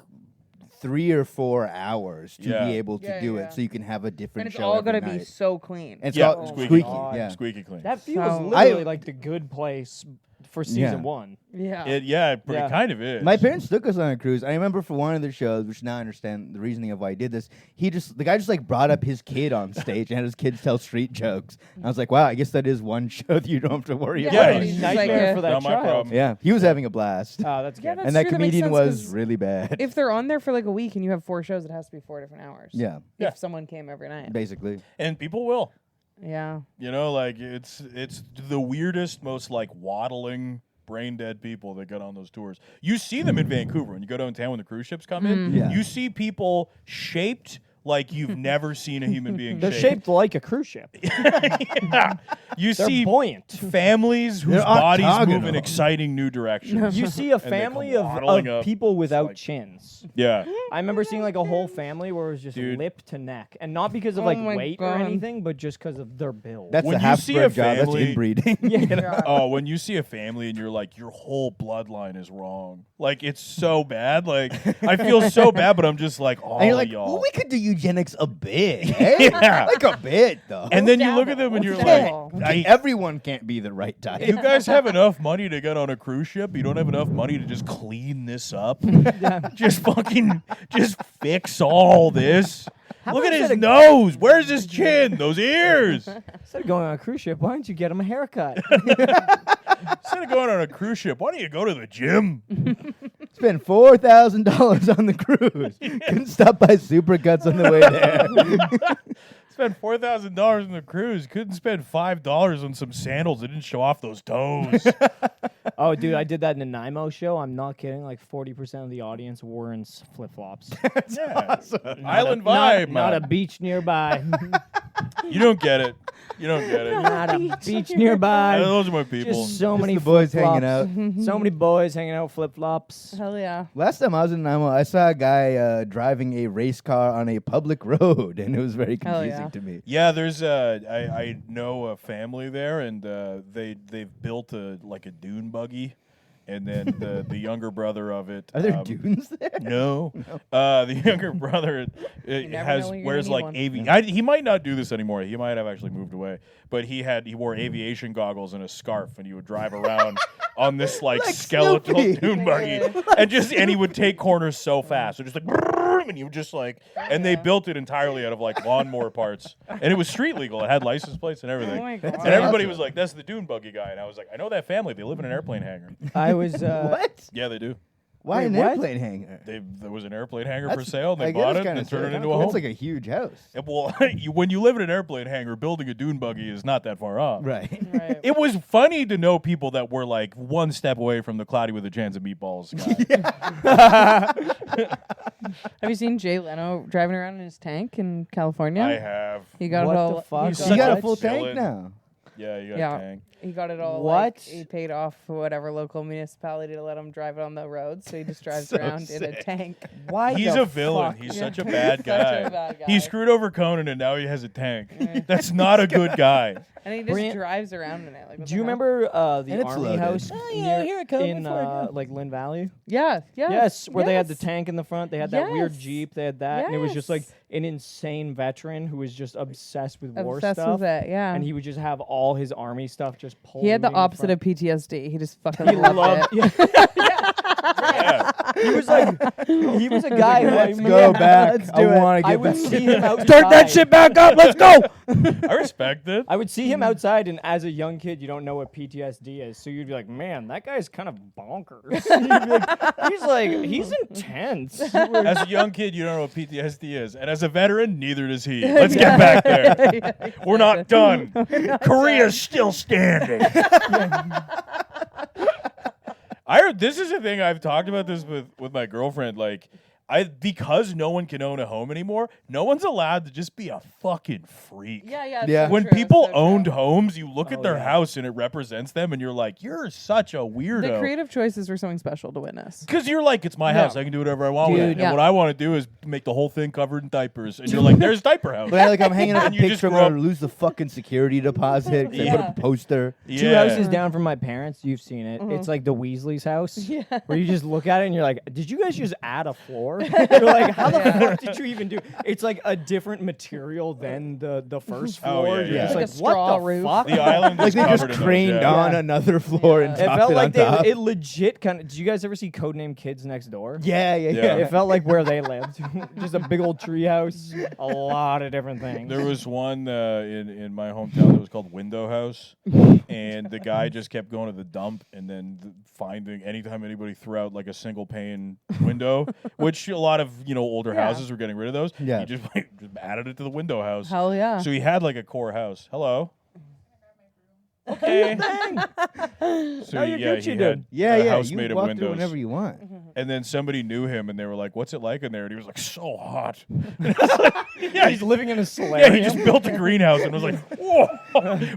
Speaker 5: 3 or 4 hours to
Speaker 2: Yeah.
Speaker 5: be able to
Speaker 4: Yeah,
Speaker 5: do
Speaker 4: yeah.
Speaker 5: it, so you can have a different
Speaker 4: And it's
Speaker 5: show
Speaker 4: all
Speaker 5: every
Speaker 4: gotta be
Speaker 5: night.
Speaker 4: so clean.
Speaker 5: And it's
Speaker 2: Yeah,
Speaker 5: all
Speaker 2: squeaky.
Speaker 5: squeaky.
Speaker 3: God.
Speaker 5: Yeah.
Speaker 2: Squeaky clean.
Speaker 3: That feels
Speaker 4: So-
Speaker 3: literally like the good place for season
Speaker 5: Yeah.
Speaker 3: 1.
Speaker 4: Yeah.
Speaker 2: It
Speaker 3: Yeah.
Speaker 2: kind of is.
Speaker 5: My parents took us on a cruise. I remember for one of the shows, which now I understand the reasoning of why he did this. The guy just like brought up his kid on stage and had his kids tell street jokes. I was like, wow, I guess that is one show that you don't have to worry
Speaker 4: Yeah,
Speaker 5: about.
Speaker 2: Yeah,
Speaker 4: he's just like,
Speaker 3: Nightmare for that
Speaker 2: not my
Speaker 3: child.
Speaker 2: problem.
Speaker 5: Yeah, he was having a blast.
Speaker 3: Oh, that's
Speaker 4: Yeah,
Speaker 3: good.
Speaker 4: that's
Speaker 5: And that
Speaker 4: true, that makes
Speaker 5: comedian
Speaker 4: sense,
Speaker 5: was
Speaker 4: 'cause
Speaker 5: really bad.
Speaker 4: if they're on there for like a week and you have 4 shows, it has to be 4 different hours.
Speaker 5: Yeah,
Speaker 2: Yeah.
Speaker 4: If someone came every night.
Speaker 5: basically.
Speaker 2: And people will.
Speaker 4: Yeah.
Speaker 2: You know, like it's the weirdest, most like waddling, brain dead people that get on those tours. You see them in Vancouver when you go downtown when the cruise ships come in.
Speaker 5: Yeah.
Speaker 2: You see people shaped like you've never seen a human being
Speaker 3: They're shaped like a cruise ship.
Speaker 2: Yeah. You
Speaker 3: They're
Speaker 2: see
Speaker 3: buoyant.
Speaker 2: families whose
Speaker 5: They're
Speaker 2: bodies move in
Speaker 5: octagonal.
Speaker 2: exciting new directions.
Speaker 3: You see a
Speaker 2: they come
Speaker 3: family of
Speaker 2: waddling up.
Speaker 3: people without
Speaker 2: like-
Speaker 3: chins.
Speaker 2: Yeah.
Speaker 3: I remember seeing like a whole family where it was just
Speaker 2: Dude.
Speaker 3: lip to neck, and not because of
Speaker 4: Oh
Speaker 3: like
Speaker 4: my
Speaker 3: weight or
Speaker 4: God.
Speaker 3: anything, but just because of their build.
Speaker 5: That's
Speaker 2: When
Speaker 5: the
Speaker 2: you see a
Speaker 5: Habsburg job. That's
Speaker 2: family-
Speaker 5: inbreeding.
Speaker 4: Yeah.
Speaker 2: Oh, when you see a family and you're like, your whole bloodline is wrong. Like, it's so bad. Like, I feel so bad, but I'm just like, oh,
Speaker 5: And you're like,
Speaker 2: y'all.
Speaker 5: well, we could do eugenics a bit, eh?
Speaker 2: Yeah.
Speaker 5: Like a bit, though.
Speaker 2: And then you look at them and you're like,
Speaker 5: Everyone can't be the right type.
Speaker 2: you guys have enough money to get on a cruise ship. You don't have enough money to just clean this up. Just fix all this. Look at his nose. Where's his chin? Those ears.
Speaker 3: Instead of going on a cruise ship, why don't you get them a haircut?
Speaker 2: Instead of going on a cruise ship, why don't you go to the gym?
Speaker 5: Spend $4,000 on the cruise. Couldn't stop by Supercuts on the way there.
Speaker 2: Spend $4,000 on the cruise. Couldn't spend $5 on some sandals that didn't show off those toes.
Speaker 3: Oh, dude, I did that in a Nimo show. I'm not kidding. Like 40% of the audience wore in flip flops.
Speaker 2: Yeah. Island vibe,
Speaker 3: Not a
Speaker 2: man.
Speaker 3: beach nearby.
Speaker 2: You don't get it. You don't get it.
Speaker 3: Not a beach nearby.
Speaker 2: Those are my people.
Speaker 3: Just so
Speaker 5: Just
Speaker 3: many
Speaker 5: the boys
Speaker 3: flip-flops.
Speaker 5: hanging out.
Speaker 3: So many boys hanging out flip flops.
Speaker 4: Hell yeah.
Speaker 5: Last time I was in Nanaimo, I saw a guy driving a race car on a public road, and it was very
Speaker 4: Hell
Speaker 5: confusing
Speaker 4: yeah.
Speaker 5: to me.
Speaker 2: Yeah, there's I know a family there, and they've built a dune buggy, and then the younger brother of it.
Speaker 5: Are there dunes there?
Speaker 2: No, the younger brother
Speaker 4: never know
Speaker 2: has
Speaker 4: when you're
Speaker 2: wears
Speaker 4: gonna
Speaker 2: like
Speaker 4: need one.
Speaker 2: he might not do this anymore. He might have actually moved away, but he wore aviation goggles and a scarf, and he would drive around on this like skeletal
Speaker 5: Snoopy.
Speaker 2: dune buggy, and he would take corners so fast, so just like. room, and you just like, and they built it entirely out of like lawnmower parts, and it was street legal. It had license plates and everything.
Speaker 4: Oh my God.
Speaker 2: And everybody was like, "That's the dune buggy guy," and I was like, "I know that family. They live in an airplane hangar."
Speaker 3: I was
Speaker 5: What?
Speaker 2: Yeah, they do.
Speaker 5: Why
Speaker 3: Wait,
Speaker 5: an
Speaker 3: what?
Speaker 5: airplane hangar?
Speaker 2: There was an airplane hangar for
Speaker 5: That's-
Speaker 2: sale. And they
Speaker 5: I guess
Speaker 2: bought
Speaker 5: it's
Speaker 2: it and
Speaker 5: kinda
Speaker 2: turned it
Speaker 5: sick.
Speaker 2: into a home.
Speaker 5: It's like a huge house.
Speaker 2: Well, when you live in an airplane hangar, building a dune buggy is not that far off.
Speaker 5: Right.
Speaker 4: Right.
Speaker 2: It was funny to know people that were like one step away from the cloudy with a chance of meatballs guy.
Speaker 4: Have you seen Jay Leno driving around in his tank in California?
Speaker 2: I have.
Speaker 4: He got
Speaker 3: What
Speaker 4: it all.
Speaker 3: the fuck?
Speaker 4: he
Speaker 5: You got a
Speaker 2: Such
Speaker 5: full
Speaker 2: a villain.
Speaker 5: tank now.
Speaker 2: Yeah, you got
Speaker 4: Yeah.
Speaker 2: a tank.
Speaker 4: He got it all.
Speaker 3: What?
Speaker 4: Like, he paid off whatever local municipality to let him drive it on the road, so he just drives
Speaker 5: So
Speaker 4: around in a
Speaker 5: sick.
Speaker 4: tank.
Speaker 3: Why?
Speaker 2: He's
Speaker 3: the
Speaker 2: a villain.
Speaker 3: fuck?
Speaker 2: He's
Speaker 4: Yeah.
Speaker 2: such a bad
Speaker 4: Such
Speaker 2: guy.
Speaker 4: a bad guy.
Speaker 2: He screwed over Conan and now he has a tank. That's not a good guy.
Speaker 4: And he just
Speaker 3: Breanne-
Speaker 4: drives around in it. Like, what
Speaker 3: Do you
Speaker 4: the hell?
Speaker 3: remember the
Speaker 5: And it's
Speaker 3: army
Speaker 5: loaded.
Speaker 3: house
Speaker 5: Oh,
Speaker 6: yeah, here it comes
Speaker 3: in
Speaker 6: before it goes.
Speaker 3: like Lynn Valley?
Speaker 4: Yeah. Yes.
Speaker 3: Yes, where they had the
Speaker 4: yes.
Speaker 3: tank in the front. They had that weird
Speaker 4: Yes.
Speaker 3: Jeep. They had that, and it was just like
Speaker 4: Yes.
Speaker 3: an insane veteran who was just obsessed with war
Speaker 4: Obsessed
Speaker 3: stuff.
Speaker 4: with it. Yeah.
Speaker 3: And he would just have all his army stuff just pulled.
Speaker 4: He had the
Speaker 3: in
Speaker 4: opposite
Speaker 3: front.
Speaker 4: of PTSD. He just fucking
Speaker 3: He
Speaker 4: loved
Speaker 3: loved.
Speaker 4: it.
Speaker 2: Yeah.
Speaker 3: He was like, he was a guy who
Speaker 5: Let's
Speaker 3: like,
Speaker 5: go back.
Speaker 3: Let's
Speaker 5: I
Speaker 3: do it.
Speaker 5: want to
Speaker 3: I
Speaker 5: get
Speaker 3: would
Speaker 5: back.
Speaker 3: see him outside.
Speaker 6: Start that shit back up. Let's go.
Speaker 2: I respect it.
Speaker 3: I would see him outside, and as a young kid, you don't know what PTSD is, so you'd be like, "Man, that guy's kind of bonkers." You'd be like, he's intense.
Speaker 2: As a young kid, you don't know what PTSD is. And as a veteran, neither does he. Let's get back there. We're not done. Korea's still standing. This is a thing I've talked about this with my girlfriend. Like, because no one can own a home anymore, no one's allowed to just be a fucking freak.
Speaker 4: Yeah.
Speaker 5: Yeah.
Speaker 4: so
Speaker 2: When
Speaker 4: true,
Speaker 2: people
Speaker 4: so true.
Speaker 2: owned homes, you look at
Speaker 3: Oh,
Speaker 2: their
Speaker 3: yeah.
Speaker 2: house and it represents them, and you're like, you're such a
Speaker 4: the
Speaker 2: weirdo.
Speaker 4: creative choices were something special to witness.
Speaker 2: Because you're like, it's my
Speaker 3: Yeah.
Speaker 2: house. I can do whatever I want with it.
Speaker 3: Dude,
Speaker 2: And
Speaker 4: yeah.
Speaker 2: what I want to do is make the whole thing covered in diapers. And you're like, there's diaper house.
Speaker 5: But like I'm hanging up a
Speaker 2: And you just
Speaker 5: picture, I'm
Speaker 2: grew up-
Speaker 5: gonna lose the fucking security deposit. 'Cause I put
Speaker 4: Yeah.
Speaker 5: up a poster.
Speaker 3: Two houses down from my parents, you've seen it. It's like the Weasleys' house,
Speaker 4: Yeah.
Speaker 3: where you just look at it and you're like, "Did you guys just add a floor?" You're like, "How the fuck did you even do?" It's like a different material than the first
Speaker 2: Oh,
Speaker 3: floor.
Speaker 2: yeah,
Speaker 3: You're
Speaker 2: yeah.
Speaker 3: just
Speaker 4: Like
Speaker 3: like,
Speaker 4: a
Speaker 3: "What
Speaker 4: straw
Speaker 3: the
Speaker 4: roof.
Speaker 3: fuck?"
Speaker 2: The island
Speaker 5: Like
Speaker 2: is
Speaker 5: they just
Speaker 2: covered in those,
Speaker 5: craned
Speaker 2: yeah.
Speaker 5: on another floor and
Speaker 3: It
Speaker 5: topped
Speaker 3: felt
Speaker 5: it
Speaker 3: like
Speaker 5: on top.
Speaker 3: it legit kind of. Did you guys ever see Codename Kids Next Door?
Speaker 5: Yeah.
Speaker 2: Yeah.
Speaker 3: It felt like where they lived. Just a big old treehouse, a lot of different things.
Speaker 2: There was one in my hometown that was called Window House, and the guy just kept going to the dump and then finding anytime anybody threw out like a single pane window, which a lot of older
Speaker 4: Yeah.
Speaker 2: houses were getting rid of those.
Speaker 5: Yeah.
Speaker 2: He just added it to the window house.
Speaker 4: Hell yeah.
Speaker 2: So he had like a core house. Hello. Okay. So
Speaker 3: No, you're
Speaker 2: yeah,
Speaker 3: Gucci,
Speaker 2: he
Speaker 3: dude.
Speaker 2: had
Speaker 5: Yeah,
Speaker 2: a
Speaker 5: yeah.
Speaker 2: house
Speaker 5: You
Speaker 2: made of
Speaker 5: walk through
Speaker 2: windows.
Speaker 5: whenever you want.
Speaker 2: And then somebody knew him, and they were like, "What's it like in there?" And he was like, "So hot." And I was like, yeah,
Speaker 3: He's living in a
Speaker 2: yeah,
Speaker 3: solarium.
Speaker 2: he just built a greenhouse and was like, "Whoa!"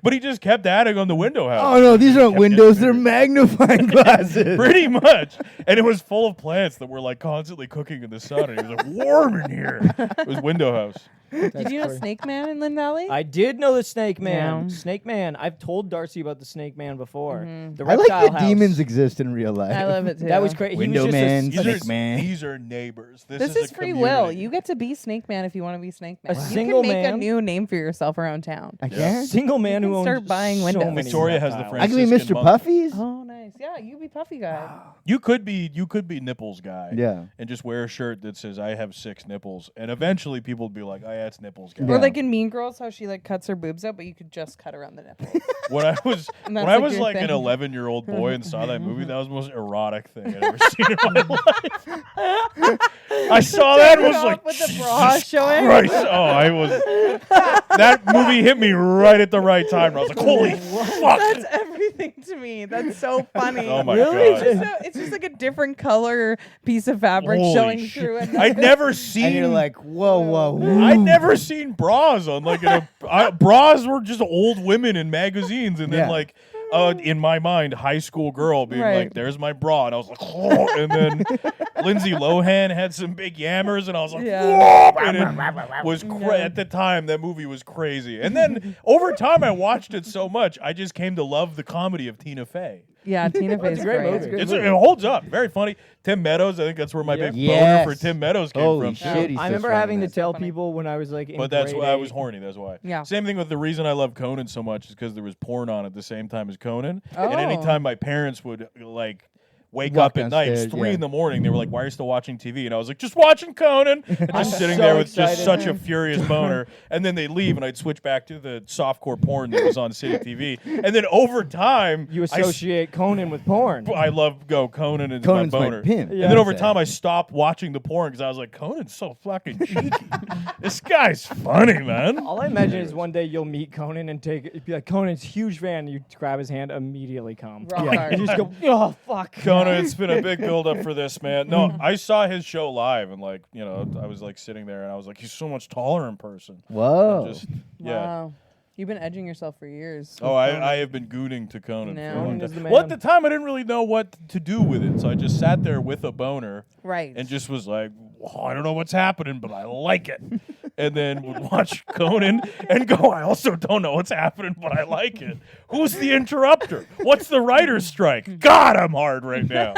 Speaker 2: But he just kept adding on the window house.
Speaker 5: Oh no, these aren't windows; they're magnifying glasses.
Speaker 2: Pretty much. And it was full of plants that were like constantly cooking in the sun, and he was like, "Warm in here." It was window house.
Speaker 4: Did you know Snake Man in Lynn Valley?
Speaker 3: I did know the Snake Man.
Speaker 4: Yeah.
Speaker 3: Snake Man. I've told Darcy about the Snake Man before. The
Speaker 5: I like
Speaker 3: reptile
Speaker 5: that
Speaker 3: house.
Speaker 5: demons exist in real life.
Speaker 4: I love it too.
Speaker 3: That was crazy.
Speaker 5: Window Man,
Speaker 2: These
Speaker 5: Snake
Speaker 2: are,
Speaker 5: Man.
Speaker 2: these are neighbors.
Speaker 4: This is
Speaker 2: a
Speaker 4: free
Speaker 2: community.
Speaker 4: will. You get to be Snake Man if you want to be Snake Man.
Speaker 3: A
Speaker 4: You
Speaker 3: single
Speaker 4: can make a
Speaker 3: man?
Speaker 4: new name for yourself around town.
Speaker 5: I can't.
Speaker 3: Single man
Speaker 4: You
Speaker 3: who
Speaker 4: can
Speaker 3: owns
Speaker 4: start buying
Speaker 3: so
Speaker 4: windows.
Speaker 3: many
Speaker 2: Victoria has the
Speaker 3: reptiles.
Speaker 5: I can be
Speaker 2: Franciscan
Speaker 5: Mr.
Speaker 2: monk.
Speaker 5: Puffies.
Speaker 4: Oh, nice. Yeah, you be Puffy Guy.
Speaker 2: You could be nipples guy.
Speaker 5: Yeah.
Speaker 2: And just wear a shirt that says "I have 6 nipples," and eventually people would be like, "Oh yeah, it's nipples guy."
Speaker 5: Yeah.
Speaker 4: Or like in Mean Girls, how she like cuts her boobs out, but you could just cut around the nipples.
Speaker 2: When I was
Speaker 4: And
Speaker 2: when
Speaker 4: that's,
Speaker 2: I
Speaker 4: like,
Speaker 2: was
Speaker 4: your
Speaker 2: like an
Speaker 4: thing.
Speaker 2: 11-year-old boy and saw that movie, that was the most erotic thing I'd ever seen in my life. I saw that and was
Speaker 4: Off
Speaker 2: like,
Speaker 4: with the bra
Speaker 2: Jesus
Speaker 4: showing.
Speaker 2: Christ. Oh, I was. That movie hit me right at the right time. I was like, holy fuck.
Speaker 4: That's everything to me. That's so funny.
Speaker 2: Oh my
Speaker 3: Really?
Speaker 2: god.
Speaker 4: It's just like a different color piece of fabric
Speaker 2: Holy
Speaker 4: showing
Speaker 2: shit.
Speaker 4: through it.
Speaker 2: I'd never seen.
Speaker 5: And you're like, whoa, whoa, whoa.
Speaker 2: I'd never seen bras on like bras were just old women in magazines, and then
Speaker 5: Yeah.
Speaker 2: like in my mind, high school girl being
Speaker 4: Right.
Speaker 2: like, "There's my bra," and I was like, "Oh," and then Lindsay Lohan had some big yammers, and I was like,
Speaker 4: Yeah.
Speaker 2: "Whoa!" And it was at the time that movie was crazy, and then over time I watched it so much, I just came to love the comedy of Tina Fey.
Speaker 4: Yeah, Tina Fey's
Speaker 3: a great
Speaker 4: great.
Speaker 3: movie.
Speaker 2: It holds up, very funny. Tim Meadows, I think that's where my big
Speaker 5: Yes.
Speaker 2: boner for Tim Meadows came
Speaker 5: Holy
Speaker 2: from.
Speaker 5: shit.
Speaker 2: too.
Speaker 5: He's
Speaker 3: I
Speaker 5: so
Speaker 3: remember
Speaker 5: strong
Speaker 3: having
Speaker 5: in
Speaker 3: to
Speaker 5: that.
Speaker 3: tell
Speaker 4: funny.
Speaker 3: people when I was like in
Speaker 2: But that's
Speaker 3: grade
Speaker 2: why I was
Speaker 3: 8.
Speaker 2: horny. That's why.
Speaker 4: Yeah.
Speaker 2: Same thing with the reason I love Conan so much is because there was porn on at the same time as Conan.
Speaker 4: Oh.
Speaker 2: And anytime my parents would like wake
Speaker 5: Walk
Speaker 2: up at night. It's
Speaker 5: downstairs,
Speaker 2: 3
Speaker 5: yeah.
Speaker 2: in the morning. They were like, "Why are you still watching TV?" And I was like, "Just watching Conan." And just sitting
Speaker 3: so
Speaker 2: there with just
Speaker 3: excited.
Speaker 2: such a furious boner. And then they leave, and I'd switch back to the softcore porn that was on City TV. And then over time,
Speaker 3: You associate Conan with porn.
Speaker 2: I love Conan and
Speaker 5: Conan's
Speaker 2: my
Speaker 5: my
Speaker 2: boner.
Speaker 5: pimp.
Speaker 2: And then over
Speaker 5: Yeah.
Speaker 2: time, I stopped watching the porn because I was like, Conan's so fucking cheeky. This guy's funny, man.
Speaker 3: All I imagine is one day you'll meet Conan and be like, Conan's huge fan. And you grab his hand, immediately come.
Speaker 4: Rock hard.
Speaker 3: You just go, oh fuck.
Speaker 2: Conan, it's been a big build up for this, man. No, I saw his show live, and like, you know, I was like sitting there, and I was like, he's so much taller in person.
Speaker 5: Whoa.
Speaker 2: Just yeah.
Speaker 4: Wow. You've been edging yourself for years.
Speaker 2: Oh, I have been gooning to Conan.
Speaker 4: No.
Speaker 2: For a long
Speaker 3: Conan is
Speaker 2: time.
Speaker 3: the
Speaker 2: Well, at
Speaker 3: man.
Speaker 2: the time, I didn't really know what to do with it, so I just sat there with a boner
Speaker 4: Right.
Speaker 2: and just was like, oh, I don't know what's happening, but I like it. And then would watch Conan and go, I also don't know what's happening, but I like it. Who's the interrupter? What's the writer's strike? God, I'm hard right now.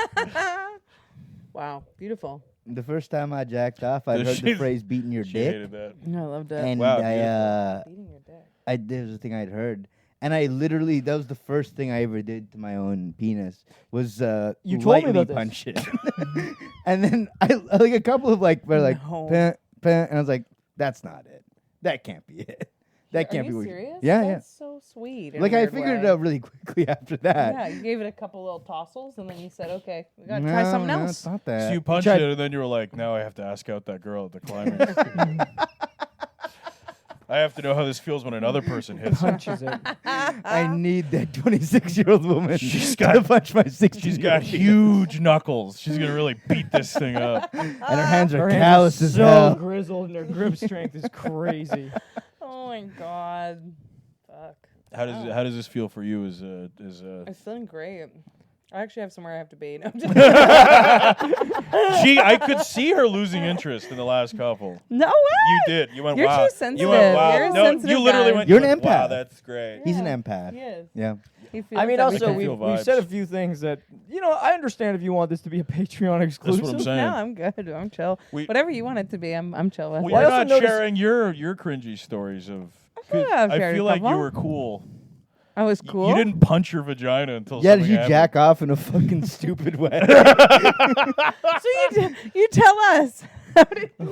Speaker 4: Wow. Beautiful.
Speaker 5: The first time I jacked off, I heard the
Speaker 2: She's-
Speaker 5: phrase "beating your
Speaker 2: She
Speaker 5: dick,"
Speaker 2: hated that.
Speaker 4: No, I loved it.
Speaker 5: and
Speaker 2: Wow,
Speaker 4: Beating your dick.
Speaker 5: there was a thing I'd heard, and I literally that was the first thing I ever did to my own penis was
Speaker 3: You told me
Speaker 5: lightly
Speaker 3: about this.
Speaker 5: punch it, and then I like a couple of like were like,
Speaker 4: No.
Speaker 5: and I was like, that's not it. That can't be it. That
Speaker 4: Are
Speaker 5: can't
Speaker 4: you
Speaker 5: be what
Speaker 4: serious?
Speaker 5: Yeah,
Speaker 4: That's so sweet. in
Speaker 5: yeah. Like
Speaker 4: a
Speaker 5: I
Speaker 4: weird
Speaker 5: figured it
Speaker 4: way.
Speaker 5: out really quickly after that.
Speaker 4: Yeah, you gave it a couple little tossles, and then you said, "Okay, we gotta
Speaker 5: No,
Speaker 4: try something
Speaker 5: no,
Speaker 4: else."
Speaker 5: it's not
Speaker 2: So
Speaker 5: that.
Speaker 2: you punched
Speaker 3: tried-
Speaker 2: it, and then you were like, now I have to ask out that girl at the climax. I have to know how this feels when another person hits it.
Speaker 3: Punches it.
Speaker 5: I need that 26-year-old woman
Speaker 2: She's
Speaker 5: to
Speaker 2: got-
Speaker 5: punch my 60.
Speaker 2: She's got huge knuckles. She's going to really beat this thing up.
Speaker 5: and her hands are
Speaker 3: Her hands
Speaker 5: callous
Speaker 3: are
Speaker 5: as
Speaker 3: so
Speaker 5: hell.
Speaker 3: grizzled and her grip strength is crazy.
Speaker 4: Oh my god, fuck.
Speaker 2: How does this feel for you as
Speaker 4: I'm feeling great. I actually have somewhere I have to be. No,
Speaker 2: I could see her losing interest in the last couple.
Speaker 4: no way.
Speaker 2: You did. You went,
Speaker 4: You're
Speaker 2: wow.
Speaker 4: too sensitive.
Speaker 2: You went, wow.
Speaker 4: You're a
Speaker 2: no,
Speaker 4: sensitive
Speaker 2: you literally
Speaker 4: guy.
Speaker 2: went,
Speaker 5: You're
Speaker 2: you
Speaker 5: an
Speaker 2: went, wow,
Speaker 5: empath.
Speaker 2: that's great.
Speaker 5: He's an
Speaker 4: Yeah.
Speaker 5: empath.
Speaker 4: He is.
Speaker 5: Yeah.
Speaker 4: He feels
Speaker 3: I mean,
Speaker 4: everything.
Speaker 3: also,
Speaker 2: feel
Speaker 3: we've
Speaker 2: vibes.
Speaker 3: said a few things that, you know, I understand if you want this to be a Patreon exclusive.
Speaker 2: That's what I'm saying.
Speaker 4: No, I'm good. I'm chill. Whatever you want it to be, I'm chill with.
Speaker 2: Well,
Speaker 3: I
Speaker 2: you're
Speaker 3: also
Speaker 2: not
Speaker 3: noticed-
Speaker 2: sharing your cringy stories of.
Speaker 4: feel like I've
Speaker 2: I
Speaker 4: shared
Speaker 2: feel
Speaker 4: a
Speaker 2: like you
Speaker 4: couple.
Speaker 2: were cool.
Speaker 4: I was cool.
Speaker 2: You didn't punch your vagina until
Speaker 5: Yeah, did
Speaker 2: something
Speaker 5: you
Speaker 2: happened.
Speaker 5: jack off in a fucking stupid way?
Speaker 4: So you tell us.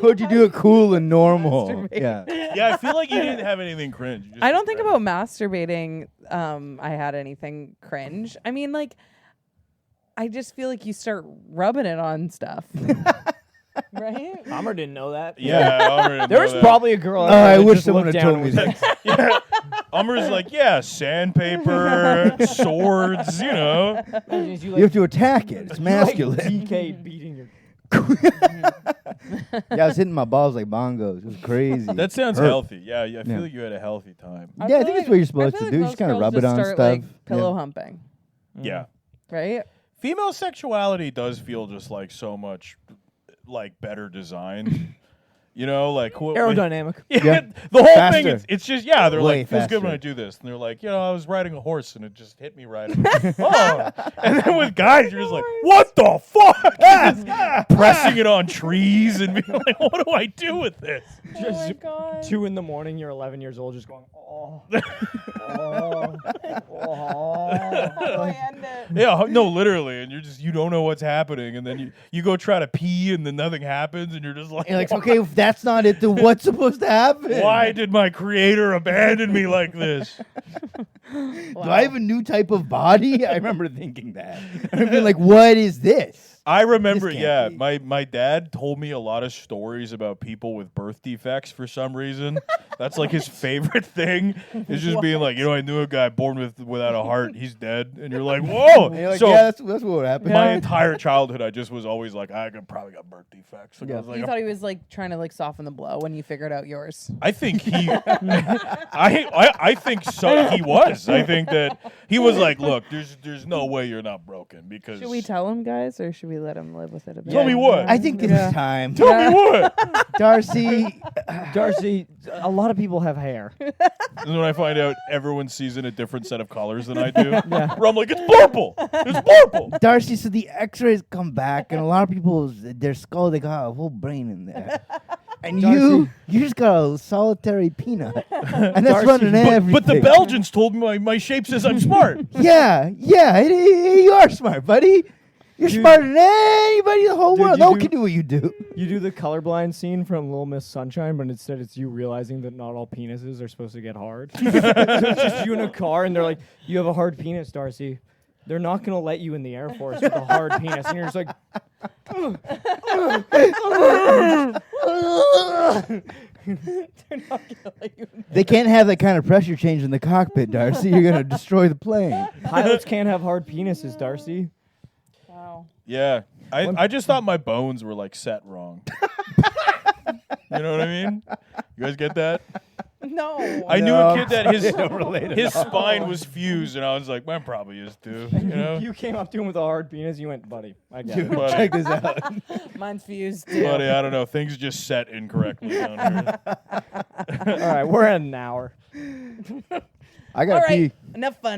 Speaker 5: How'd you do it cool and normal?
Speaker 4: Masturbate.
Speaker 5: Yeah.
Speaker 2: Yeah, I feel like you didn't have anything cringe. You just
Speaker 4: I don't think
Speaker 2: described
Speaker 4: about masturbating. I had anything cringe. I mean, like, I just feel like you start rubbing it on stuff, right?
Speaker 3: Hammer didn't know that.
Speaker 2: it. Yeah, I already
Speaker 3: There
Speaker 2: know
Speaker 3: was
Speaker 2: that.
Speaker 3: probably a girl out
Speaker 5: Oh,
Speaker 3: there
Speaker 5: I
Speaker 3: that
Speaker 5: wish
Speaker 3: just
Speaker 5: someone
Speaker 3: looked
Speaker 5: had
Speaker 3: down
Speaker 5: told
Speaker 3: and
Speaker 5: me
Speaker 3: was
Speaker 5: that.
Speaker 3: like,
Speaker 2: Yeah. Umber's like, yeah, sandpaper, swords, you know.
Speaker 3: you
Speaker 5: You have to attack it. It's masculine.
Speaker 3: DK beating your.
Speaker 5: Yeah, I was hitting my balls like bongos. It was crazy.
Speaker 2: That sounds
Speaker 5: Hurt.
Speaker 2: healthy. Yeah, I feel
Speaker 5: Yeah.
Speaker 2: like you had a healthy time.
Speaker 5: Yeah, I
Speaker 4: feel
Speaker 5: think that's
Speaker 4: like-
Speaker 5: what you're
Speaker 4: I
Speaker 5: supposed
Speaker 4: feel
Speaker 5: to
Speaker 4: like
Speaker 5: do.
Speaker 4: most
Speaker 5: Just kind of
Speaker 4: girls
Speaker 5: rub it
Speaker 4: just
Speaker 5: on
Speaker 4: start,
Speaker 5: stuff.
Speaker 4: like, pillow
Speaker 5: Yeah.
Speaker 4: humping,
Speaker 2: Yeah.
Speaker 4: right?
Speaker 2: Female sexuality does feel just like so much like better designed. You know, like
Speaker 3: Aerodynamic.
Speaker 2: Yeah,
Speaker 5: Yeah.
Speaker 2: the whole
Speaker 5: Faster.
Speaker 2: thing. It's just they're
Speaker 5: Way
Speaker 2: like, feels good when
Speaker 5: faster.
Speaker 2: I do this, and they're like, you know, I was riding a horse and it just hit me right. Oh, and then with guys, you're just like, what the fuck? Pressing it on trees and being like, what do I do with this?
Speaker 4: Oh my god.
Speaker 3: 2 a.m, you're 11 years old, just going, oh, oh, oh.
Speaker 4: How do I end it?
Speaker 2: Yeah, no, literally, and you don't know what's happening, and then you go try to pee, and then nothing happens, and you're just like,
Speaker 5: You're like, okay, if that's not it, then what's supposed to happen?
Speaker 2: why did my creator abandon me like this?
Speaker 5: Do I have a new type of body? I remember thinking that. I've been like, what is this?
Speaker 2: I remember,
Speaker 5: This
Speaker 2: yeah,
Speaker 5: can't be.
Speaker 2: my dad told me a lot of stories about people with birth defects for some reason. That's like his favorite thing, is just being like, you know, I knew a guy born without a heart, he's dead, and you're like, whoa.
Speaker 5: And you're like,
Speaker 2: So
Speaker 5: yeah, that's what happened.
Speaker 2: my entire childhood, I just was always like, probably got birth defects. Like, I
Speaker 5: Yeah.
Speaker 2: was like,
Speaker 4: You thought he was like trying to like soften the blow when you figured out yours.
Speaker 2: I think he, I think so. He was. I think that he was like, look, there's no way you're not broken because.
Speaker 4: Should we tell him, guys, or should we let him live with it a bit?
Speaker 2: Tell me what.
Speaker 5: I think this
Speaker 4: Yeah.
Speaker 5: is time.
Speaker 2: Tell me what.
Speaker 5: Darcy,
Speaker 3: Darcy, a lot of people have hair.
Speaker 2: And when I find out everyone sees in a different set of colors than I do, where I'm like, it's purple. It's purple.
Speaker 5: Darcy, so the x-rays come back, and a lot of people, their skull, they got a whole brain in there. And you just got a solitary peanut. And that's
Speaker 3: Darcy,
Speaker 5: running everything.
Speaker 2: But the Belgians told me my shape says I'm smart.
Speaker 5: Yeah, you are smart, buddy. You're smarter than anybody in the whole
Speaker 3: Dude,
Speaker 5: world.
Speaker 3: you
Speaker 5: No one
Speaker 3: do-
Speaker 5: can do what you do.
Speaker 3: You do the colorblind scene from Little Miss Sunshine, but instead it's you realizing that not all penises are supposed to get hard. So it's just you in a car, and they're like, "You have a hard penis, Darcy. They're not gonna let you in the Air Force with a hard penis." And you're just like,
Speaker 5: They can't have that kind of pressure change in the cockpit, Darcy. You're gonna destroy the plane.
Speaker 3: "Pilots can't have hard penises, Darcy."
Speaker 4: Wow.
Speaker 2: Yeah. I just thought my bones were like set wrong. You know what I mean? You guys get that?
Speaker 4: No.
Speaker 2: I knew a kid that his
Speaker 5: relate at
Speaker 2: his
Speaker 5: all.
Speaker 2: spine was fused, and I was like, mine probably is too. You know?
Speaker 3: You came up to him with a hard penis. You went, "Buddy, I get it."
Speaker 2: Buddy,
Speaker 5: Check this out.
Speaker 4: Mine's fused too.
Speaker 2: buddy, I don't know. Things just set incorrectly down here.
Speaker 3: All right, we're at an hour.
Speaker 5: I
Speaker 4: All
Speaker 5: gotta pee.
Speaker 4: right. Enough fun.